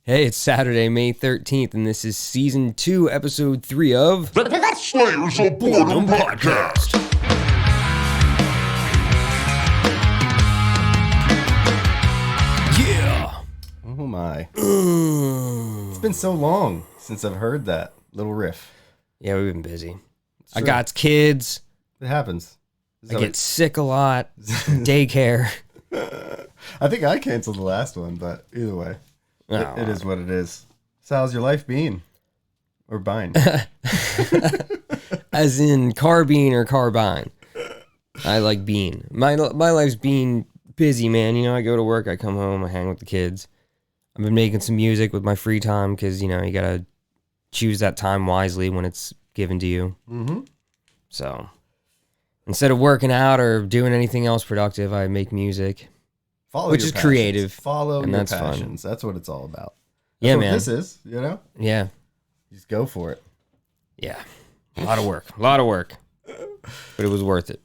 Hey, it's Saturday, May 13th, and this is Season 2, Episode 3 of... The Slayers of Boredom Podcast. Yeah! Oh my. It's been so long since I've heard that little riff. Yeah, we've been busy. I got kids. It happens. I get sick a lot. Daycare. I think I canceled the last one, but either way, it is what it is. So how's your life been? Or bine? As in carbine or carbine. I like bean. My life's been busy, man. You know, I go to work, I come home, I hang with the kids. I've been making some music with my free time because, you know, you got to choose that time wisely when it's given to you. Mm-hmm. So instead of working out or doing anything else productive, I make music. Which is passions. Creative. Follow your passions. Fun. That's what it's all about. That's yeah, what man. This is, you know? Yeah. Just go for it. Yeah. A lot of work. But it was worth it.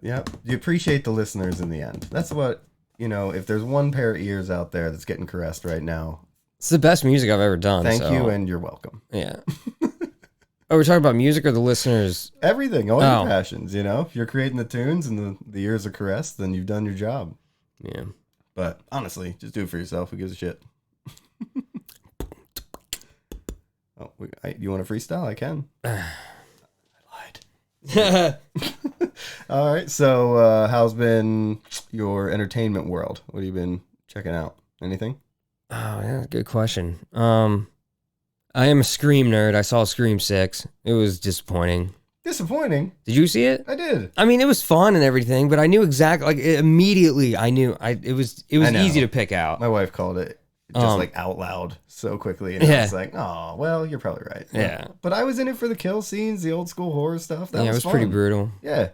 Yeah. You appreciate the listeners in the end. That's what, you know, if there's one pair of ears out there that's getting caressed right now. It's the best music I've ever done. Thank you, and you're welcome. Yeah. Oh, we're talking about music or the listeners? Everything. All your passions, you know? If you're creating the tunes and the ears are caressed, then you've done your job. Yeah. But honestly, just do it for yourself. Who gives a shit? Oh, you want a freestyle? I can. I lied. All right. So, how's been your entertainment world? What have you been checking out? Anything? Oh, yeah, good question. I am a Scream nerd. I saw Scream 6. It was disappointing. Disappointing? Did you see it? I did. I mean, it was fun and everything, but I knew exactly, like, immediately I knew it was easy to pick out. My wife called it just like out loud so quickly, and I was like, oh, well, you're probably right. Yeah. But I was in it for the kill scenes, the old school horror stuff. That was fun. Pretty brutal. Yeah.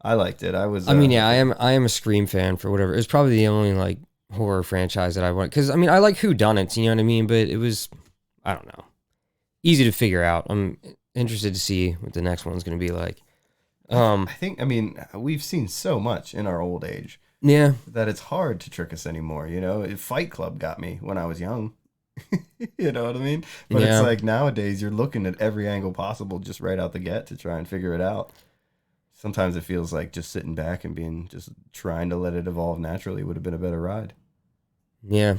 I liked it. I am a Scream fan for whatever. It's probably the only, like, horror franchise that I want. Because, I mean, I like whodunits, you know what I mean? But it was, I don't know, easy to figure out. I'm interested to see what the next one's going to be like. I mean, we've seen so much in our old age. Yeah. That it's hard to trick us anymore, you know? Fight Club got me when I was young. You know what I mean? But It's like nowadays you're looking at every angle possible just right out the get to try and figure it out. Sometimes it feels like just sitting back and just trying to let it evolve naturally would have been a better ride. Yeah.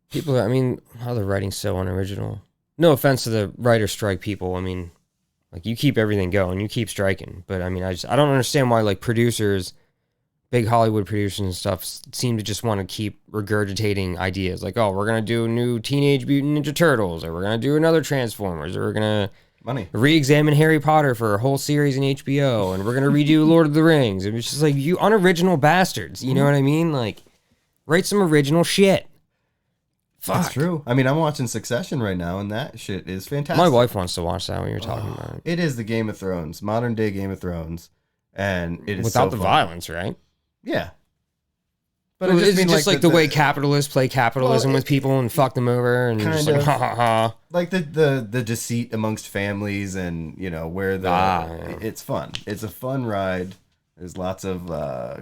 People, I mean, how the writing's so unoriginal. No offense to the writer strike people. I mean, like, you keep everything going, you keep striking. But I mean, I don't understand why, like, producers, big Hollywood producers and stuff, seem to just want to keep regurgitating ideas. Like, oh, we're going to do a new Teenage Mutant Ninja Turtles, or we're going to do another Transformers, or we're going to re-examine Harry Potter for a whole series in HBO, and we're going to redo Lord of the Rings. And it's just like, you unoriginal bastards. You know what I mean? Like, write some original shit. Fuck. That's true. I mean, I'm watching Succession right now, and that shit is fantastic. My wife wants to watch that when you're talking about it. It is the Game of Thrones, modern day Game of Thrones, and it is without the violence, right? Yeah. But it's just like the way capitalists play capitalism with people and fuck them over, and just like, ha ha ha. Like the deceit amongst families, and, you know, where it's fun. It's a fun ride. There's lots of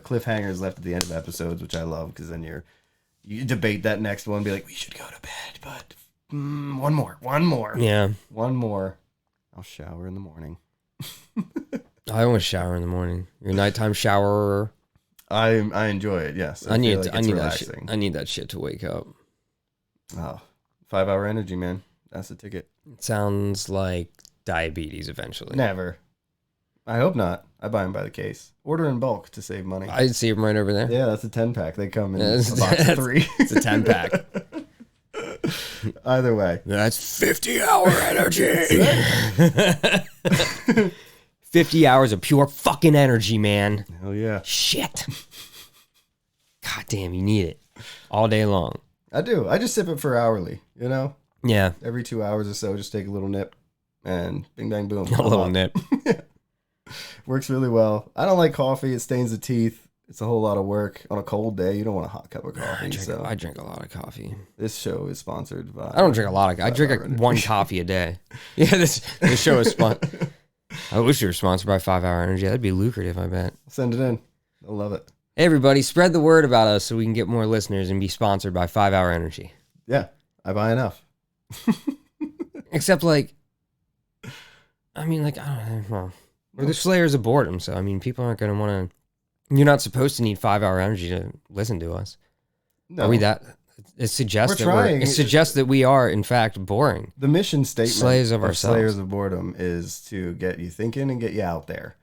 cliffhangers left at the end of episodes, which I love, because then you debate that next one, be like, we should go to bed, but one more. Yeah. One more. I'll shower in the morning. I always shower in the morning. You're a nighttime showerer. I enjoy it, yes. I need that shit to wake up. Oh, 5-hour energy, man. That's the ticket. It sounds like diabetes eventually. Never. I hope not. I buy them by the case. Order in bulk to save money. I see them right over there. Yeah, that's a 10-pack. They come in a box of 3. It's a 10-pack. Either way. That's 50-hour energy. 50 hours of pure fucking energy, man. Hell yeah. Shit. God damn, you need it all day long. I do. I just sip it for hourly, you know? Yeah. Every 2 hours or so, just take a little nip and bing, bang, boom. A little nip. Works really well. I don't like coffee. It stains the teeth. It's a whole lot of work. On a cold day, you don't want a hot cup of coffee. I drink a lot of coffee. This show is sponsored by... I don't drink a lot of... I drink like 1 coffee a day. Yeah, this show is sponsored... I wish you were sponsored by 5-Hour Energy. That'd be lucrative, I bet. Send it in. I love it. Hey, everybody, spread the word about us so we can get more listeners and be sponsored by 5-Hour Energy. Yeah, I buy enough. Except, like, I mean, like, I don't know. Well, we're the slayers of boredom, so, I mean, people aren't going to want to... You're not supposed to need 5-hour energy to listen to us. No. Are we that... It suggests We're it suggests that we are, in fact, boring. The mission statement Slaves of ourselves. Slayers of Boredom is to get you thinking and get you out there.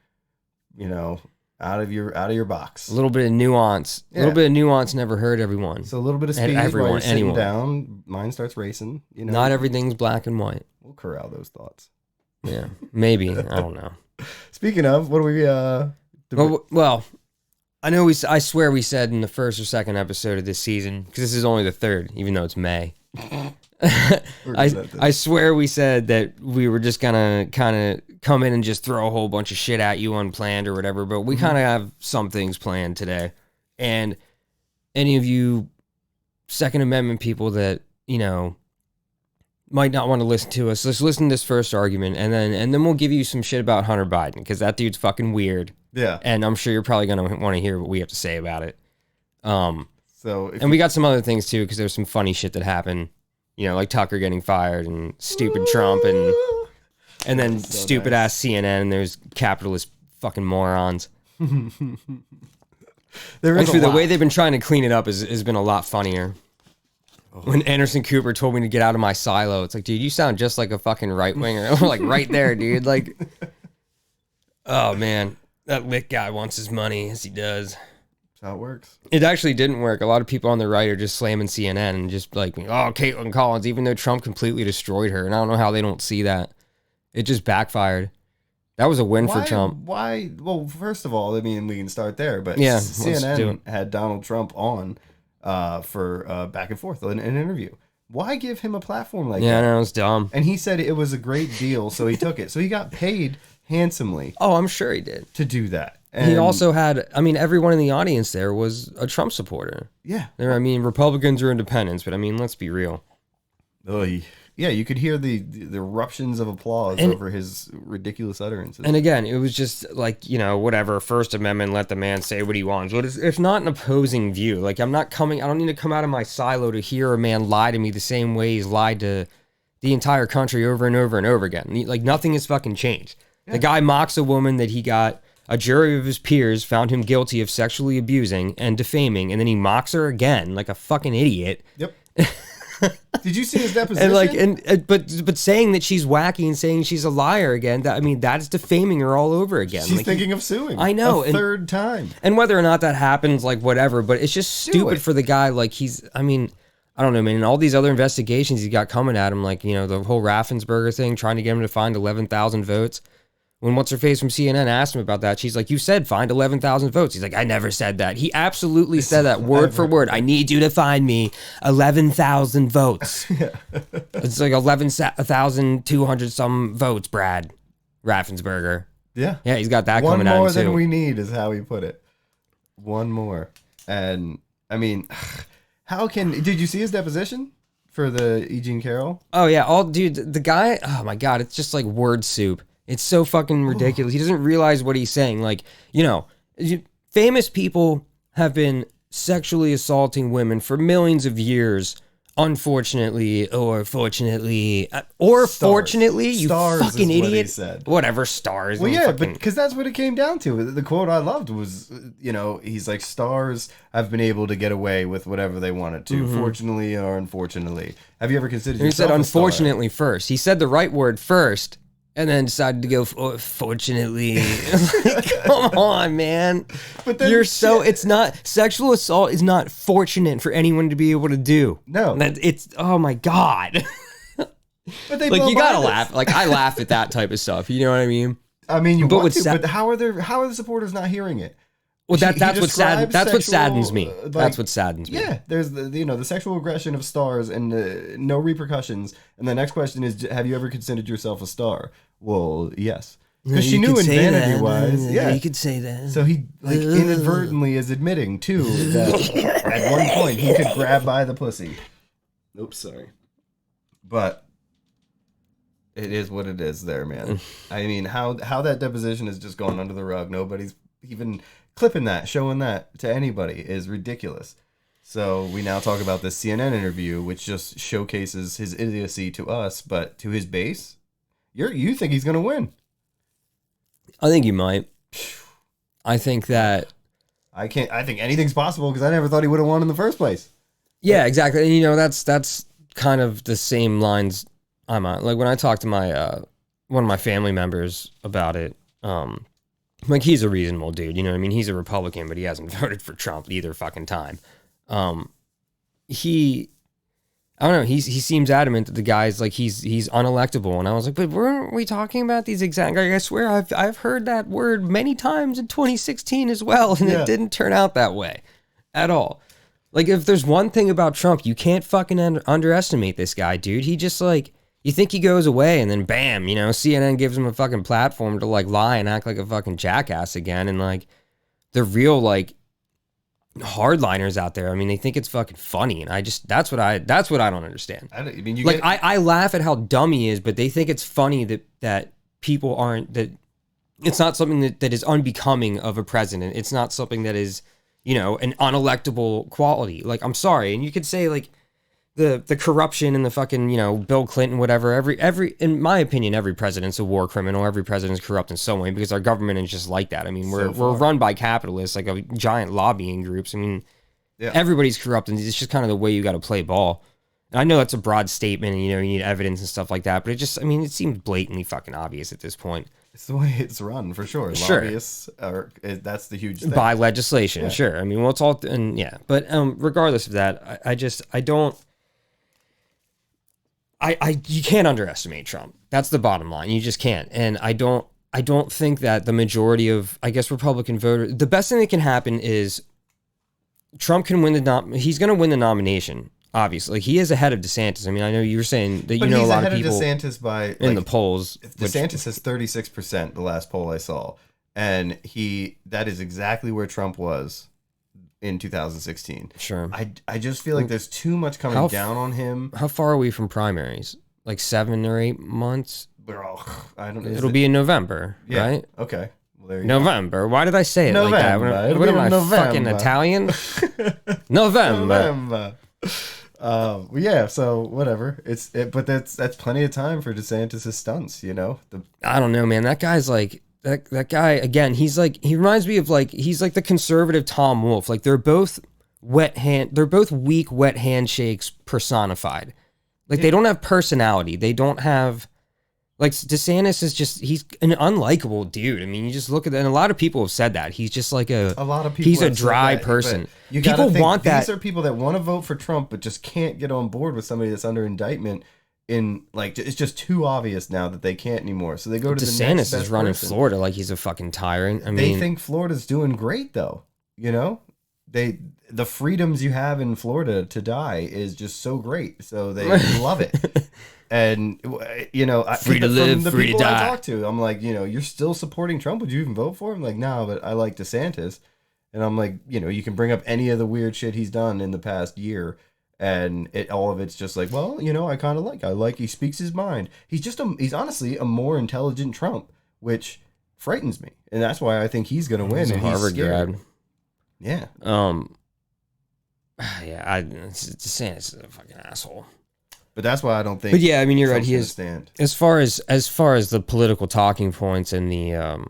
You know, out of your box. A little bit of nuance. A little bit of nuance never hurt everyone. So a little bit of speed while you're sitting down. Mind starts racing. You know, not everything's black and white. We'll corral those thoughts. Yeah, maybe. I don't know. Speaking of, what do we... well, I know I swear we said in the first or second episode of this season, because this is only the third, even though it's May. I swear we said that we were just gonna kind of come in and just throw a whole bunch of shit at you unplanned or whatever, but we kind of have some things planned today. And any of you Second Amendment people that, you know, might not want to listen to us, let's listen to this first argument, and then we'll give you some shit about Hunter Biden, because that dude's fucking weird. Yeah. And I'm sure you're probably going to want to hear what we have to say about it. And we got some other things too, because there's some funny shit that happened, you know, like Tucker getting fired and stupid Trump and then stupid ass CNN, and there's capitalist fucking morons. Actually, the way they've been trying to clean it up has been a lot funnier. When Anderson Cooper told me to get out of my silo, it's like, dude, you sound just like a fucking right winger. Like right there, dude. Like, oh man. That lit guy wants his money, as he does. That's how it works. It actually didn't work. A lot of people on the right are just slamming CNN and just like, oh, Caitlin Collins, even though Trump completely destroyed her. And I don't know how they don't see that. It just backfired. That was a win for Trump. Why? Well, first of all, I mean, we can start there. But yeah, CNN had Donald Trump on for back and forth in an interview. Why give him a platform like that? Yeah, no, it's dumb. And he said it was a great deal, so he took it. So he got paid handsomely. Oh, I'm sure he did. To do that. And he also had, I mean, everyone in the audience there was a Trump supporter. Yeah. I mean, Republicans or independents, but I mean, let's be real. Yeah, you could hear the eruptions of applause over his ridiculous utterances. And again, it was just like, you know, whatever, First Amendment, let the man say what he wants. But it's not an opposing view. Like, I don't need to come out of my silo to hear a man lie to me the same way he's lied to the entire country over and over and over again. Like, nothing has fucking changed. Yeah. The guy mocks a woman that he got a jury of his peers found him guilty of sexually abusing and defaming, and then he mocks her again like a fucking idiot. Yep. Did you see his deposition? But saying that she's wacky and saying she's a liar again, that's defaming her all over again. She's thinking of suing. I know. A third time. And whether or not that happens, like, whatever, but it's just stupid for the guy. Like, I don't know, man. And all these other investigations he got coming at him, like, you know, the whole Raffensperger thing, trying to get him to find 11,000 votes. When What's-Her-Face from CNN asked him about that, she's like, you said find 11,000 votes. He's like, I never said that. He absolutely said that word for word. I need you to find me 11,000 votes. It's like 11,200 some votes, Brad Raffensperger. Yeah. Yeah, he's got that coming at him, too. One more than we need is how he put it. One more. And, I mean, did you see his deposition for the E. Jean Carroll? Oh, yeah. Dude, the guy, oh my God, it's just like word soup. It's so fucking ridiculous. He doesn't realize what he's saying. Like, you know, famous people have been sexually assaulting women for millions of years, unfortunately, or fortunately, or stars. Fortunately, you stars fucking is idiot. What he said. Whatever, stars. Well, yeah, but because that's what it came down to. The quote I loved was, you know, he's like, stars have been able to get away with whatever they wanted to, fortunately or unfortunately. Have you ever considered yourself He said unfortunately first. He said the right word first. And then decided to go, fortunately. Like, come on, man. But then it's not, sexual assault is not fortunate for anyone to be able to do. No. It's, oh my God. But they like, you gotta laugh. Like, I laugh at that type of stuff. You know what I mean? I mean, you want to, but how are the supporters not hearing it? Well, that's what saddens me. That's what saddens me. Yeah, there's the sexual aggression of stars and no repercussions. And the next question is, have you ever considered yourself a star? Well, yes, because she knew in Vanity wise. Yeah, you could say that. So he inadvertently is admitting too that at one point he could grab by the pussy. Oops, sorry, but it is what it is, there, man. I mean, how that deposition is just going under the rug. Nobody's even clipping that, showing that to anybody is ridiculous. So we now talk about this CNN interview, which just showcases his idiocy to us, but to his base, you think he's going to win. I think you might. I think that... I think anything's possible because I never thought he would have won in the first place. Yeah, exactly. And, you know, that's kind of the same lines I'm on. Like, when I talked to my one of my family members about it, like, he's a reasonable dude, you know what I mean? He's a Republican, but he hasn't voted for Trump either fucking time. I don't know, he seems adamant that the guy's, like, he's unelectable. And I was like, but weren't we talking about these exact... I swear, I've heard that word many times in 2016 as well, and It didn't turn out that way at all. Like, if there's one thing about Trump, you can't fucking underestimate this guy, dude. He just, like... You think he goes away and then bam, you know, CNN gives him a fucking platform to, like, lie and act like a fucking jackass again. And, like, the real, like, hardliners out there, I mean, they think it's fucking funny. And that's what I don't understand. I laugh at how dumb he is, but they think it's funny that people aren't, that it's not something that is unbecoming of a president. It's not something that is, you know, an unelectable quality. Like, I'm sorry. And you could say, like, the corruption and the fucking, you know, Bill Clinton, whatever, every in my opinion, every president's a war criminal. Every president's corrupt in some way because our government is just like that. I mean, we're run by capitalists, like a giant lobbying groups. I mean, everybody's corrupt, and it's just kind of the way you got to play ball. And I know that's a broad statement, and, you know, you need evidence and stuff like that, but it seems blatantly fucking obvious at this point. It's the way it's run, for sure. Lobbyists that's the huge thing. By legislation, sure. I mean, well, it's all, and yeah. But regardless of that, I don't... you can't underestimate Trump. That's the bottom line. You just can't. And I don't think that the majority of, I guess, Republican voters, the best thing that can happen is Trump can win he's going to win the nomination, obviously. Like, he is ahead of DeSantis. I mean, I know you were saying that, you know, a lot of people DeSantis by, like, in the polls. DeSantis has 36%, the last poll I saw. And that is exactly where Trump was in 2016. Sure. I just feel like there's too much coming down on him. How far are we from primaries? Like 7 or 8 months? It'll be in November, right? Okay. Well, there you November. go. Why did I say it November. like that? What am I, fucking Italian? November. Yeah, so whatever. But that's plenty of time for DeSantis' stunts, you know? I don't know, man. That guy's like... That guy, again, he reminds me of, like, he's like the conservative Tom Wolfe. Like, they're both weak, wet handshakes personified. Like, they don't have personality. They don't have, like, DeSantis is just, he's an unlikable dude. I mean, you just look at that, and a lot of people have said that. He's just like a lot of people he's a dry person. People want that. These are people that want to vote for Trump, but just can't get on board with somebody that's under indictment. It's just too obvious now that they can't anymore. So they go to DeSantis the next best is running person. Florida like he's a fucking tyrant. I mean, they think Florida's doing great, though. You know, the freedoms you have in Florida to die is just so great. So they love it. And, you know, free to live, the free to people die. I talk to, I'm like, you know, you're still supporting Trump. Would you even vote for him? Like, no, but I like DeSantis. And I'm like, you know, you can bring up any of the weird shit he's done in the past year. And all of it's just like, well, you know, I like he speaks his mind. He's honestly a more intelligent Trump, which frightens me, and that's why I think he's gonna win. He's a Harvard grad. Yeah. DeSantis is a fucking asshole. But that's why I don't think. But yeah, I mean, you're right. He is. Stand. As far as the political talking points and the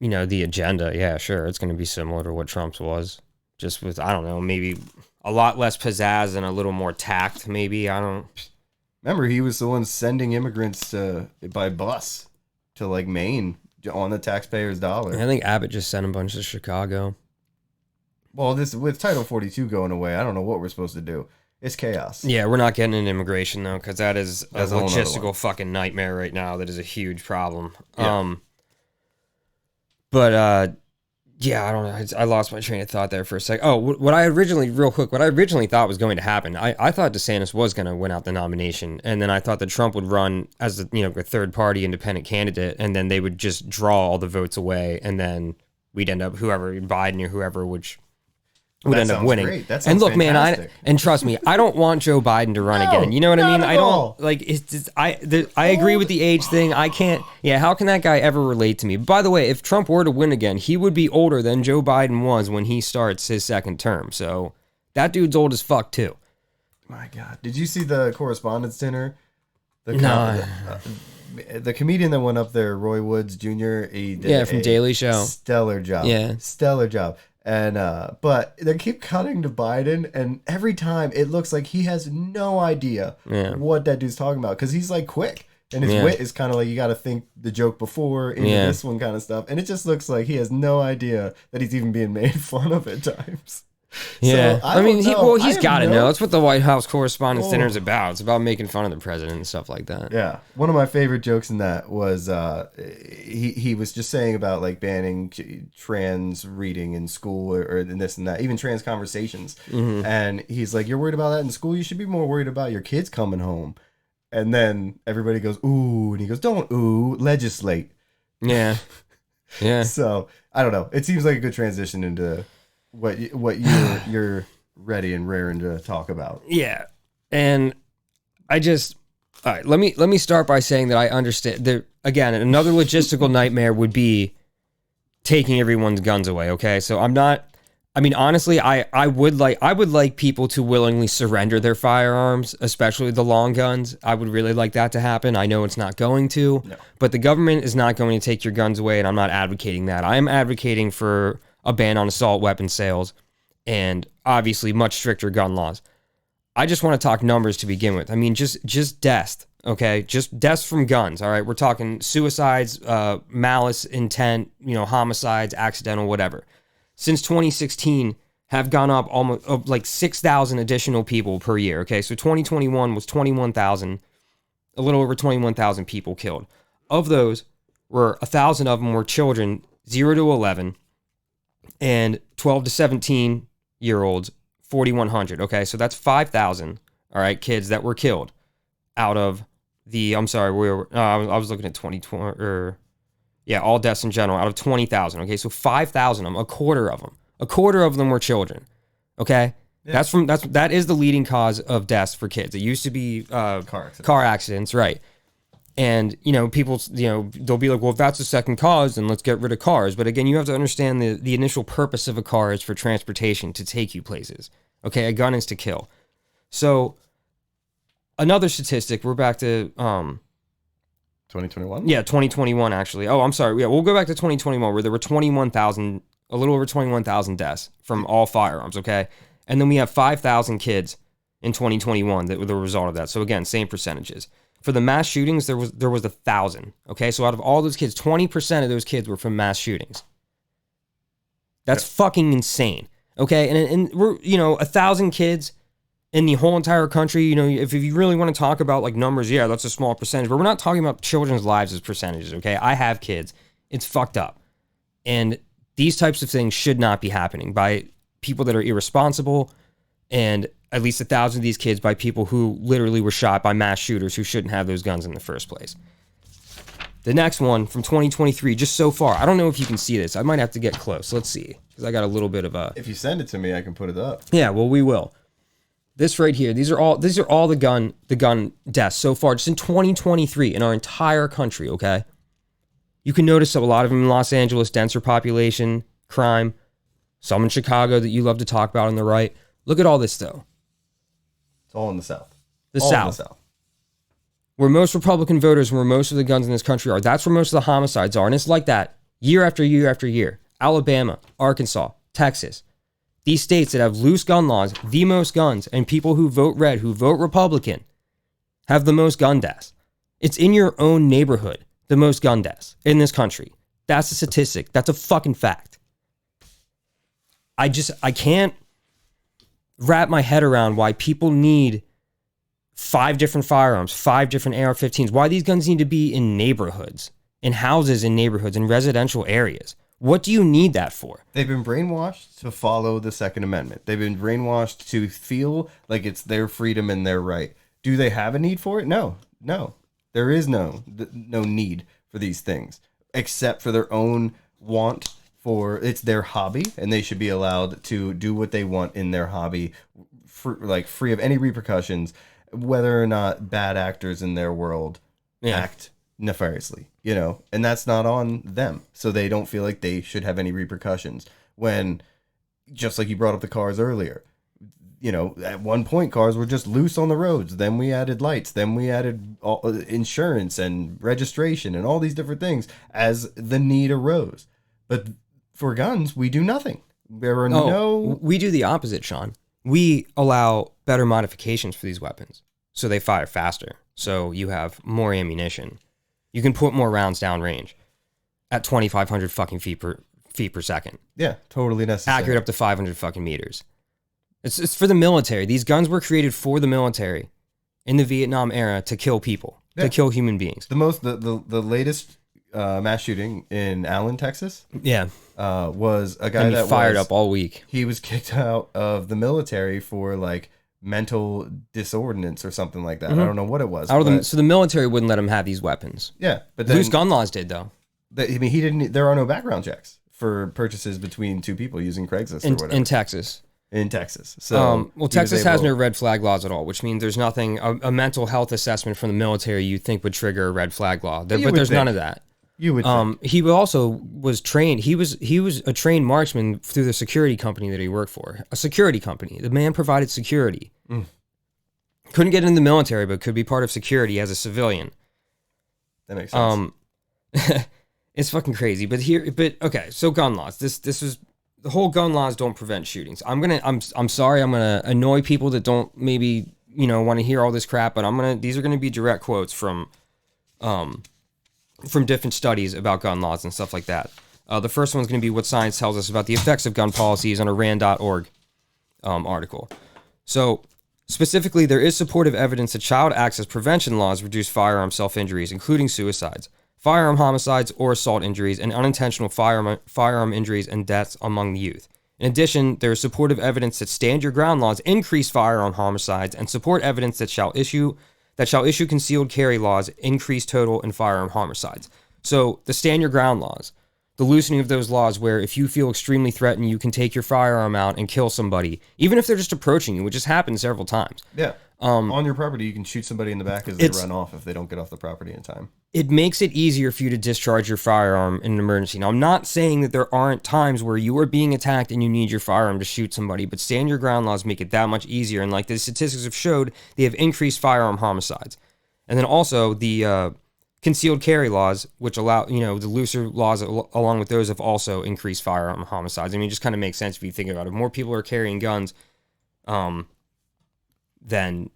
you know, the agenda, yeah, sure, it's going to be similar to what Trump's was, just with, I don't know, maybe a lot less pizzazz and a little more tact, maybe. I don't... Remember, he was the one sending immigrants by bus to, like, Maine on the taxpayer's dollar. I think Abbott just sent a bunch to Chicago. Well, with Title 42 going away, I don't know what we're supposed to do. It's chaos. Yeah, we're not getting into immigration, though, because that is a logistical fucking nightmare right now. That is a huge problem. Yeah. Yeah, I don't know. I lost my train of thought there for a sec. Oh, what I originally thought was going to happen, I thought DeSantis was going to win out the nomination, and then I thought that Trump would run as a third party independent candidate, and then they would just draw all the votes away, and then we'd end up Biden or whoever, which would end up winning. Great. That sounds and look, fantastic. man, trust me, I don't want Joe Biden to run again. You know what I mean? I don't like. I agree with the age thing. I can't. Yeah, how can that guy ever relate to me? By the way, if Trump were to win again, he would be older than Joe Biden was when he starts his second term. So That dude's old as fuck too. My God, did you see the correspondence dinner? No. The comedian that went up there, Roy Woods Jr. He did from Daily Show. Stellar job. Yeah. Stellar job. And but they keep cutting to Biden, and every time it looks like he has no idea what that dude's talking about, because he's like quick, and his wit is kind of like you got to think the joke before into this one kind of stuff, and it just looks like he has no idea that he's even being made fun of at times. Yeah, So, I mean, he's got to know. That's what the White House Correspondents' Dinner is about. It's about making fun of the president and stuff like that. Yeah, one of my favorite jokes in that was he was just saying about like banning trans reading in school or this and that, even trans conversations. And he's like, "You're worried about that in school? You should be more worried about your kids coming home." And then everybody goes, "Ooh," and he goes, "Don't ooh, legislate." Yeah, yeah. So I don't know. It seems like a good transition into what you're ready and raring to talk about. Yeah. And all right, let me start by saying that I understand that, again, another logistical nightmare would be taking everyone's guns away, okay? So honestly, I would like people to willingly surrender their firearms, especially the long guns. I would really like that to happen. I know it's not going to, but the government is not going to take your guns away, and I'm not advocating that. I am advocating for a ban on assault weapon sales, and obviously much stricter gun laws. I just want to talk numbers to begin with. I mean, just deaths, okay? Just deaths from guns, all right? We're talking suicides, malice, intent, homicides, accidental, whatever. Since 2016, have gone up almost like 6,000 additional people per year, okay? So 2021 was 21,000, a little over 21,000 people killed. Of those, 1,000 of them were children, 0 to 11, and 12 to 17 year olds, 4,100. Okay, so that's 5,000. All right, kids that were killed out of the. I'm sorry, I was looking at 2020 all deaths in general out of 20,000. Okay, so 5,000 of them, a quarter of them were children. Okay, that is the leading cause of deaths for kids. It used to be car accidents, right? And, people, they'll be like, well, if that's the second cause, then let's get rid of cars. But again, you have to understand the initial purpose of a car is for transportation, to take you places. Okay, a gun is to kill. So another statistic, we're back to 2021? Yeah, 2021 actually. Oh, I'm sorry. Yeah, we'll go back to 2021 where there were 21,000, a little over 21,000 deaths from all firearms, okay? And then we have 5,000 kids in 2021 that were the result of that. So again, same percentages. For the mass shootings, there was 1,000. Okay, so out of all those kids, 20% of those kids were from mass shootings. That's fucking insane. Okay, and we're 1,000 kids in the whole entire country. If you really want to talk about like numbers, yeah, that's a small percentage. But we're not talking about children's lives as percentages. Okay, I have kids. It's fucked up, and these types of things should not be happening by people that are irresponsible, and at least 1,000 of these kids by people who literally were shot by mass shooters who shouldn't have those guns in the first place. The next one from 2023, just so far. I don't know if you can see this. I might have to get close. Let's see, because I got a little bit of a. If you send it to me, I can put it up. Yeah, well, we will. This right here. These are all the gun deaths so far, just in 2023 in our entire country. Okay, you can notice a lot of them in Los Angeles, denser population, crime. Some in Chicago that you love to talk about on the right. Look at all this though. It's all in the South. The South. Where most Republican voters, where most of the guns in this country are. That's where most of the homicides are. And it's like that year after year after year. Alabama, Arkansas, Texas. These states that have loose gun laws, the most guns, and people who vote red, who vote Republican, have the most gun deaths. It's in your own neighborhood, the most gun deaths in this country. That's a statistic. That's a fucking fact. I can't wrap my head around why people need 5 different firearms, 5 different AR-15s, why these guns need to be in neighborhoods, in houses in neighborhoods, in residential areas. What do you need that for? They've been brainwashed to follow the Second Amendment. They've been brainwashed to feel like it's their freedom and their right. Do they have a need for it? No. There is no need for these things, except for their own want for, it's their hobby, and they should be allowed to do what they want in their hobby, free of any repercussions, whether or not bad actors in their world act nefariously, and that's not on them. So they don't feel like they should have any repercussions when, just like you brought up the cars earlier, at one point cars were just loose on the roads. Then we added lights. Then we added insurance and registration and all these different things as the need arose. But for guns, we do nothing. There are We do the opposite, Sean. We allow better modifications for these weapons, so they fire faster. So you have more ammunition. You can put more rounds down range at 2,500 fucking feet per second. Yeah, totally necessary. Accurate up to 500 fucking meters. It's for the military. These guns were created for the military in the Vietnam era to kill people, to kill human beings. The latest mass shooting in Allen, Texas. Yeah. Was a guy that fired up all week. He was kicked out of the military for like mental disordinance or something like that. I don't know what it was. So the military wouldn't let him have these weapons. Yeah, but then, loose gun laws did though. He didn't. There are no background checks for purchases between two people using Craigslist or whatever. In Texas. In Texas. So Texas has no red flag laws at all, which means there's nothing. A mental health assessment from the military you think would trigger a red flag law, but there's none of that. You would. He also was trained. He was a trained marksman through the security company that he worked for. A security company. The man provided security. Couldn't get in the military, but could be part of security as a civilian. That makes sense. It's fucking crazy. But okay. So gun laws. This is the whole gun laws don't prevent shootings. I'm sorry. I'm gonna annoy people that don't maybe want to hear all this crap. But these are gonna be direct quotes from different studies about gun laws and stuff like that. The first one's going to be what science tells us about the effects of gun policies on a RAND.org article. So, specifically, there is supportive evidence that child access prevention laws reduce firearm self-injuries, including suicides, firearm homicides or assault injuries, and unintentional firearm injuries and deaths among the youth. In addition, there is supportive evidence that stand your ground laws increase firearm homicides and support evidence that shall issue concealed carry laws increase total and firearm homicides. So the stand your ground laws, the loosening of those laws where if you feel extremely threatened, you can take your firearm out and kill somebody, even if they're just approaching you, which has happened several times. Yeah. On your property, you can shoot somebody in the back as they run off if they don't get off the property in time. It makes it easier for you to discharge your firearm in an emergency. Now, I'm not saying that there aren't times where you are being attacked and you need your firearm to shoot somebody, but stand your ground laws make it that much easier. And like the statistics have showed, they have increased firearm homicides. And then also the concealed carry laws, which allow, the looser laws along with those have also increased firearm homicides. I mean, it just kind of makes sense if you think about it. More people are carrying guns than,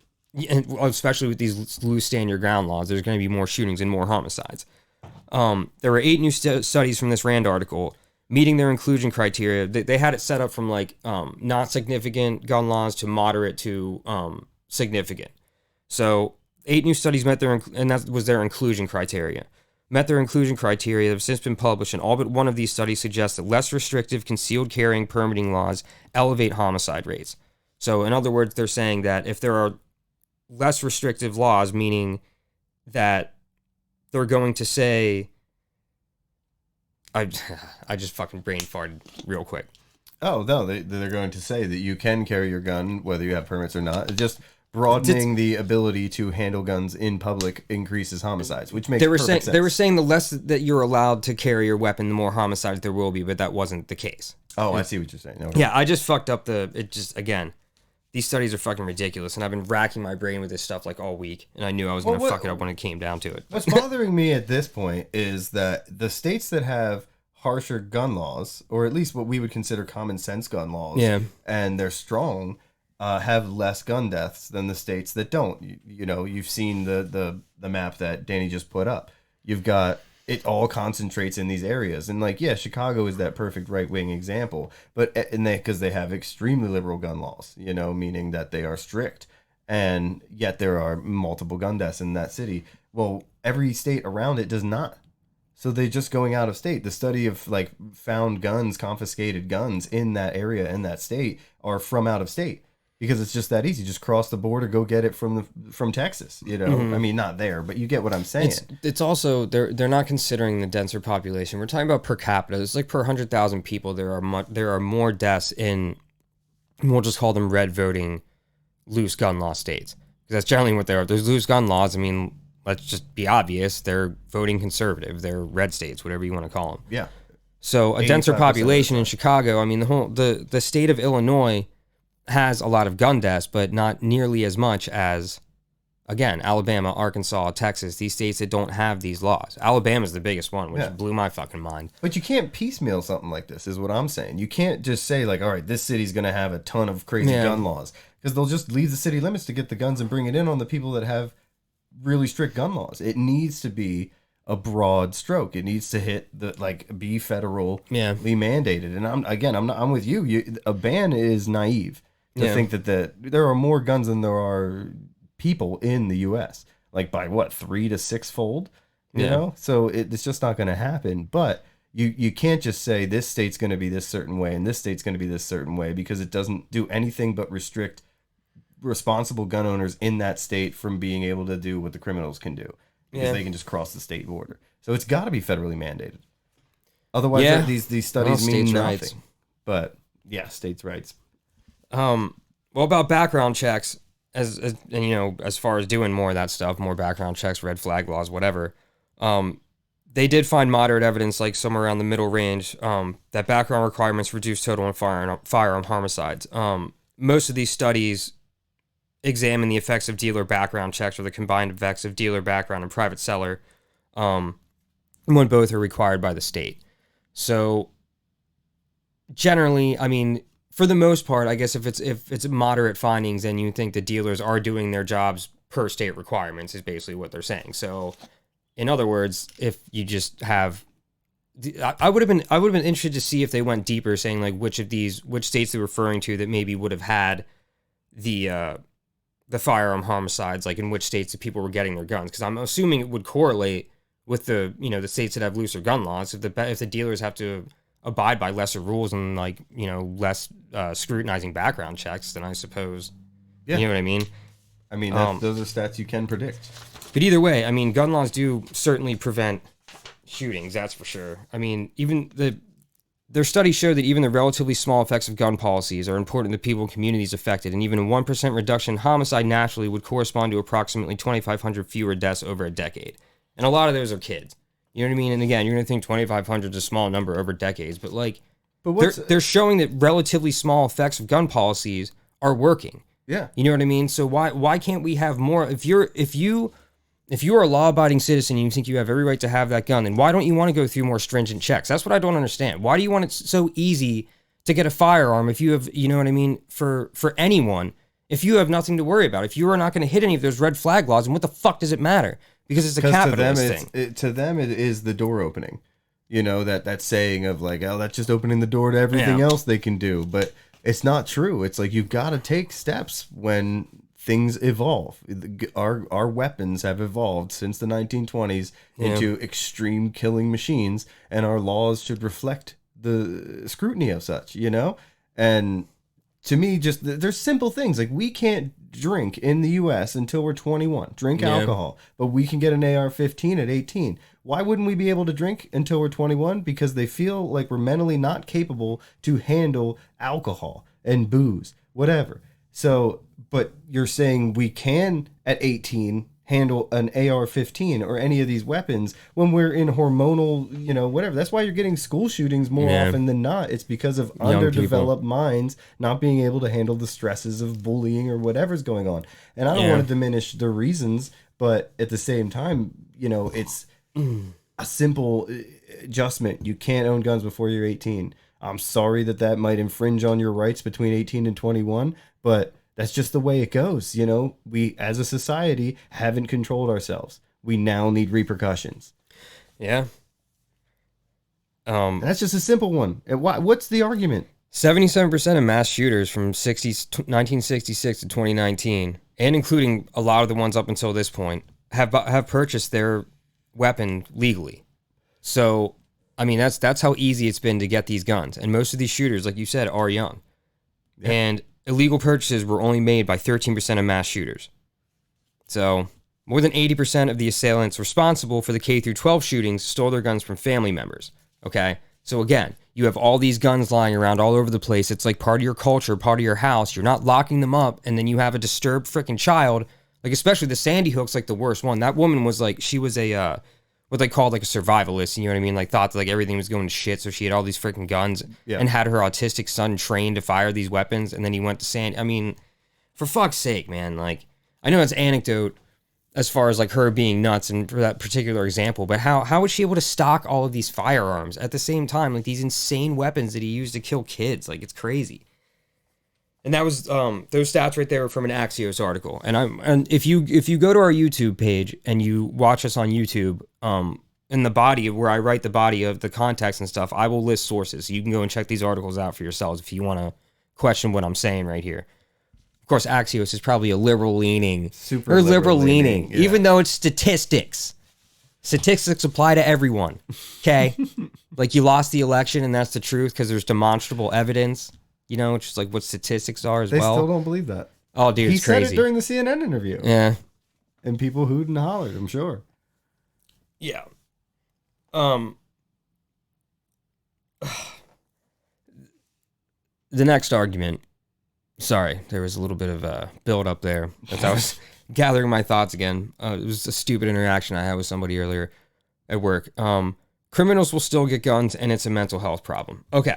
especially with these loose stand your ground laws, there's going to be more shootings and more homicides. There were 8 new studies from this RAND article meeting their inclusion criteria. They had it set up from like not significant gun laws to moderate to significant. So 8 new studies met and that was their inclusion criteria. Met their inclusion criteria that have since been published, and all but one of these studies suggests that less restrictive concealed carrying permitting laws elevate homicide rates. So in other words, they're saying that if there are less restrictive laws, meaning that they're going to say, I just fucking brain farted real quick. Oh, no, they're going to say that you can carry your gun whether you have permits or not. Just broadening the ability to handle guns in public increases homicides, which makes perfect sense. They were saying the less that you're allowed to carry your weapon, the more homicides there will be, but that wasn't the case. Oh, I see what you're saying. No, yeah, I just fucked up again, these studies are fucking ridiculous, and I've been racking my brain with this stuff like all week, and I knew I was going to fuck it up when it came down to it. What's bothering me at this point is that the states that have harsher gun laws, or at least what we would consider common sense gun laws, and they're strong, have less gun deaths than the states that don't. You've seen the map that Danny just put up. You've got it all concentrates in these areas, and Chicago is that perfect right-wing example, but because they have extremely liberal gun laws, meaning that they are strict, and yet there are multiple gun deaths in that city. Well, every state around it does not. So they're just going out of state. The study of found guns, confiscated guns in that area, in that state, are from out of state. Because it's just that easy. Just cross the border, go get it from Texas. Mm-hmm. I mean, not there, but you get what I'm saying. It's also they're not considering the denser population. We're talking about per capita. It's like per 100,000 people, there are more deaths in, we'll just call them red voting, loose gun law states. Because that's generally what they are. There's loose gun laws. I mean, let's just be obvious. They're voting conservative. They're red states, whatever you want to call them. Yeah. So a denser population in Chicago. I mean, the state of Illinois has a lot of gun deaths, but not nearly as much as, again, Alabama, Arkansas, Texas, these states that don't have these laws. Alabama's the biggest one, which blew my fucking mind. But you can't piecemeal something like this, is what I'm saying. You can't just say, like, all right, this city's going to have a ton of crazy gun laws. Because they'll just leave the city limits to get the guns and bring it in on the people that have really strict gun laws. It needs to be a broad stroke. It needs to hit be federally mandated. And I'm with you. A ban is naive to think that there are more guns than there are people in the U.S. Like by what, 3 to 6 fold? You know, so it's just not going to happen. But you can't just say this state's going to be this certain way and this state's going to be this certain way, because it doesn't do anything but restrict responsible gun owners in that state from being able to do what the criminals can do. Because they can just cross the state border. So it's got to be federally mandated. Otherwise, these studies mean nothing. Rights. But yeah, states' rights. Well, about background checks, as you know, as far as doing more of that stuff, more background checks, red flag laws, whatever. They did find moderate evidence, like somewhere around the middle range, that background requirements reduce total and firearm homicides. Most of these studies examine the effects of dealer background checks, or the combined effects of dealer background and private seller, when both are required by the state. So generally, I mean, for the most part, I guess if it's moderate findings, then you think the dealers are doing their jobs per state requirements, is basically what they're saying. So in other words, if you just have, I would have been interested to see if they went deeper, saying like which states they're referring to that maybe would have had the firearm homicides, like in which states the people were getting their guns, because I'm assuming it would correlate with the states that have looser gun laws. If the dealers have to abide by lesser rules and less scrutinizing background checks, then I suppose you know what I mean. I mean, those are stats you can predict. But either way, I mean, gun laws do certainly prevent shootings. That's for sure. I mean, even their studies show that even the relatively small effects of gun policies are important to people and communities affected, and even a 1% reduction in homicide naturally would correspond to approximately 2,500 fewer deaths over a decade. And a lot of those are kids. You know what I mean? And again, you're going to think 2,500 is a small number over decades, but they're showing that relatively small effects of gun policies are working. Yeah. You know what I mean? So why can't we have more? If you are a law-abiding citizen and you think you have every right to have that gun, then why don't you want to go through more stringent checks? That's what I don't understand. Why do you want it so easy to get a firearm if you have, you know what I mean, for anyone, if you have nothing to worry about? If you are not going to hit any of those red flag laws, then what the fuck does it matter? Because it's a capitalist thing. To them, it is the door opening. You know, that saying of like, oh, that's just opening the door to everything else they can do. But it's not true. It's like, you've got to take steps when things evolve. Our weapons have evolved since the 1920s into extreme killing machines, and our laws should reflect the scrutiny of such, you know? And to me, just there's simple things like we can't drink in the U.S. until we're 21. Drink alcohol, but we can get an AR-15 at 18. Why wouldn't we be able to drink until we're 21? Because they feel like we're mentally not capable to handle alcohol and booze, whatever. So, but you're saying we can at 18 handle an AR-15 or any of these weapons when we're in hormonal, whatever. That's why you're getting school shootings more often than not. It's because of underdeveloped minds not being able to handle the stresses of bullying or whatever's going on. And I don't want to diminish the reasons, but at the same time, it's a simple adjustment. You can't own guns before you're 18. I'm sorry that might infringe on your rights between 18 and 21, but that's just the way it goes. We as a society haven't controlled ourselves. We now need repercussions. Yeah. That's just a simple one. What's the argument? 77% of mass shooters from 1966 to 2019, and including a lot of the ones up until this point, have purchased their weapon legally. So, I mean, that's how easy it's been to get these guns. And most of these shooters, like you said, are young. Yeah. And illegal purchases were only made by 13% of mass shooters. So, more than 80% of the assailants responsible for the K through 12 shootings stole their guns from family members. Okay? So again, you have all these guns lying around all over the place. It's like part of your culture, part of your house. You're not locking them up, and then you have a disturbed freaking child. Like, especially the Sandy Hook's like the worst one. That woman was like, she was a what they called like a survivalist, you know what I mean? Like thought that like everything was going to shit, so she had all these freaking guns and had her autistic son trained to fire these weapons, and then he went to I mean, for fuck's sake, man. Like, I know it's anecdote as far as like her being nuts and for that particular example, but how was she able to stock all of these firearms at the same time? Like these insane weapons that he used to kill kids. Like, it's crazy. And that was those stats right there were from an Axios article. And if you go to our YouTube page and you watch us on YouTube, in the body of where I write the body of the context and stuff, I will list sources. So you can go and check these articles out for yourselves if you want to question what I'm saying right here. Of course, Axios is probably a liberal leaning, yeah. Even though it's statistics. Statistics apply to everyone. Okay, like you lost the election and that's the truth because there's demonstrable evidence. You know, which is like what statistics are as well. They still don't believe that. Oh, dude, it's crazy. He said it during the CNN interview. Yeah. And people hooed and hollered, I'm sure. Yeah. The next argument. Sorry, there was a little bit of a build up there as I was gathering my thoughts again. It was a stupid interaction I had with somebody earlier at work. Criminals will still get guns and it's a mental health problem. Okay.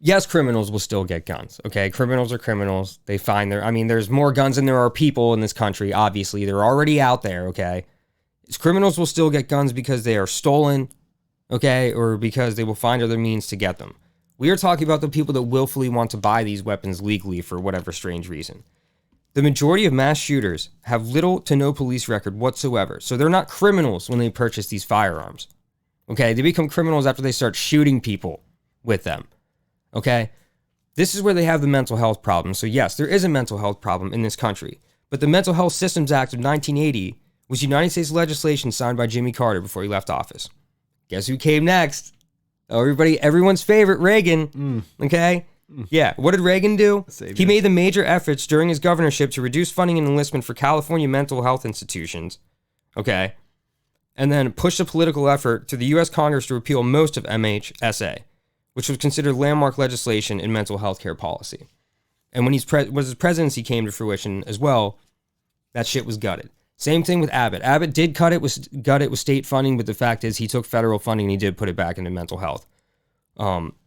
Yes, criminals will still get guns. Okay, criminals are criminals. They find there's more guns than there are people in this country. Obviously, they're already out there. Okay, criminals will still get guns because they are stolen. Okay, or because they will find other means to get them. We are talking about the people that willfully want to buy these weapons legally for whatever strange reason. The majority of mass shooters have little to no police record whatsoever, so they're not criminals when they purchase these firearms. Okay, they become criminals after they start shooting people with them. Okay, this is where they have the mental health problem. So yes, there is a mental health problem in this country, but the Mental Health Systems Act of 1980 was United States legislation signed by Jimmy Carter before he left office. Guess who came next? Oh, everyone's favorite, Reagan. Okay, yeah. What did Reagan do? He made the major efforts during his governorship to reduce funding and enlistment for California mental health institutions. Okay, and then pushed a political effort to the U.S. Congress to repeal most of MHSA, which was considered landmark legislation in mental health care policy. And when his presidency came to fruition as well, that shit was gutted. Same thing with Abbott. Abbott did gut it with state funding, but the fact is he took federal funding and he did put it back into mental health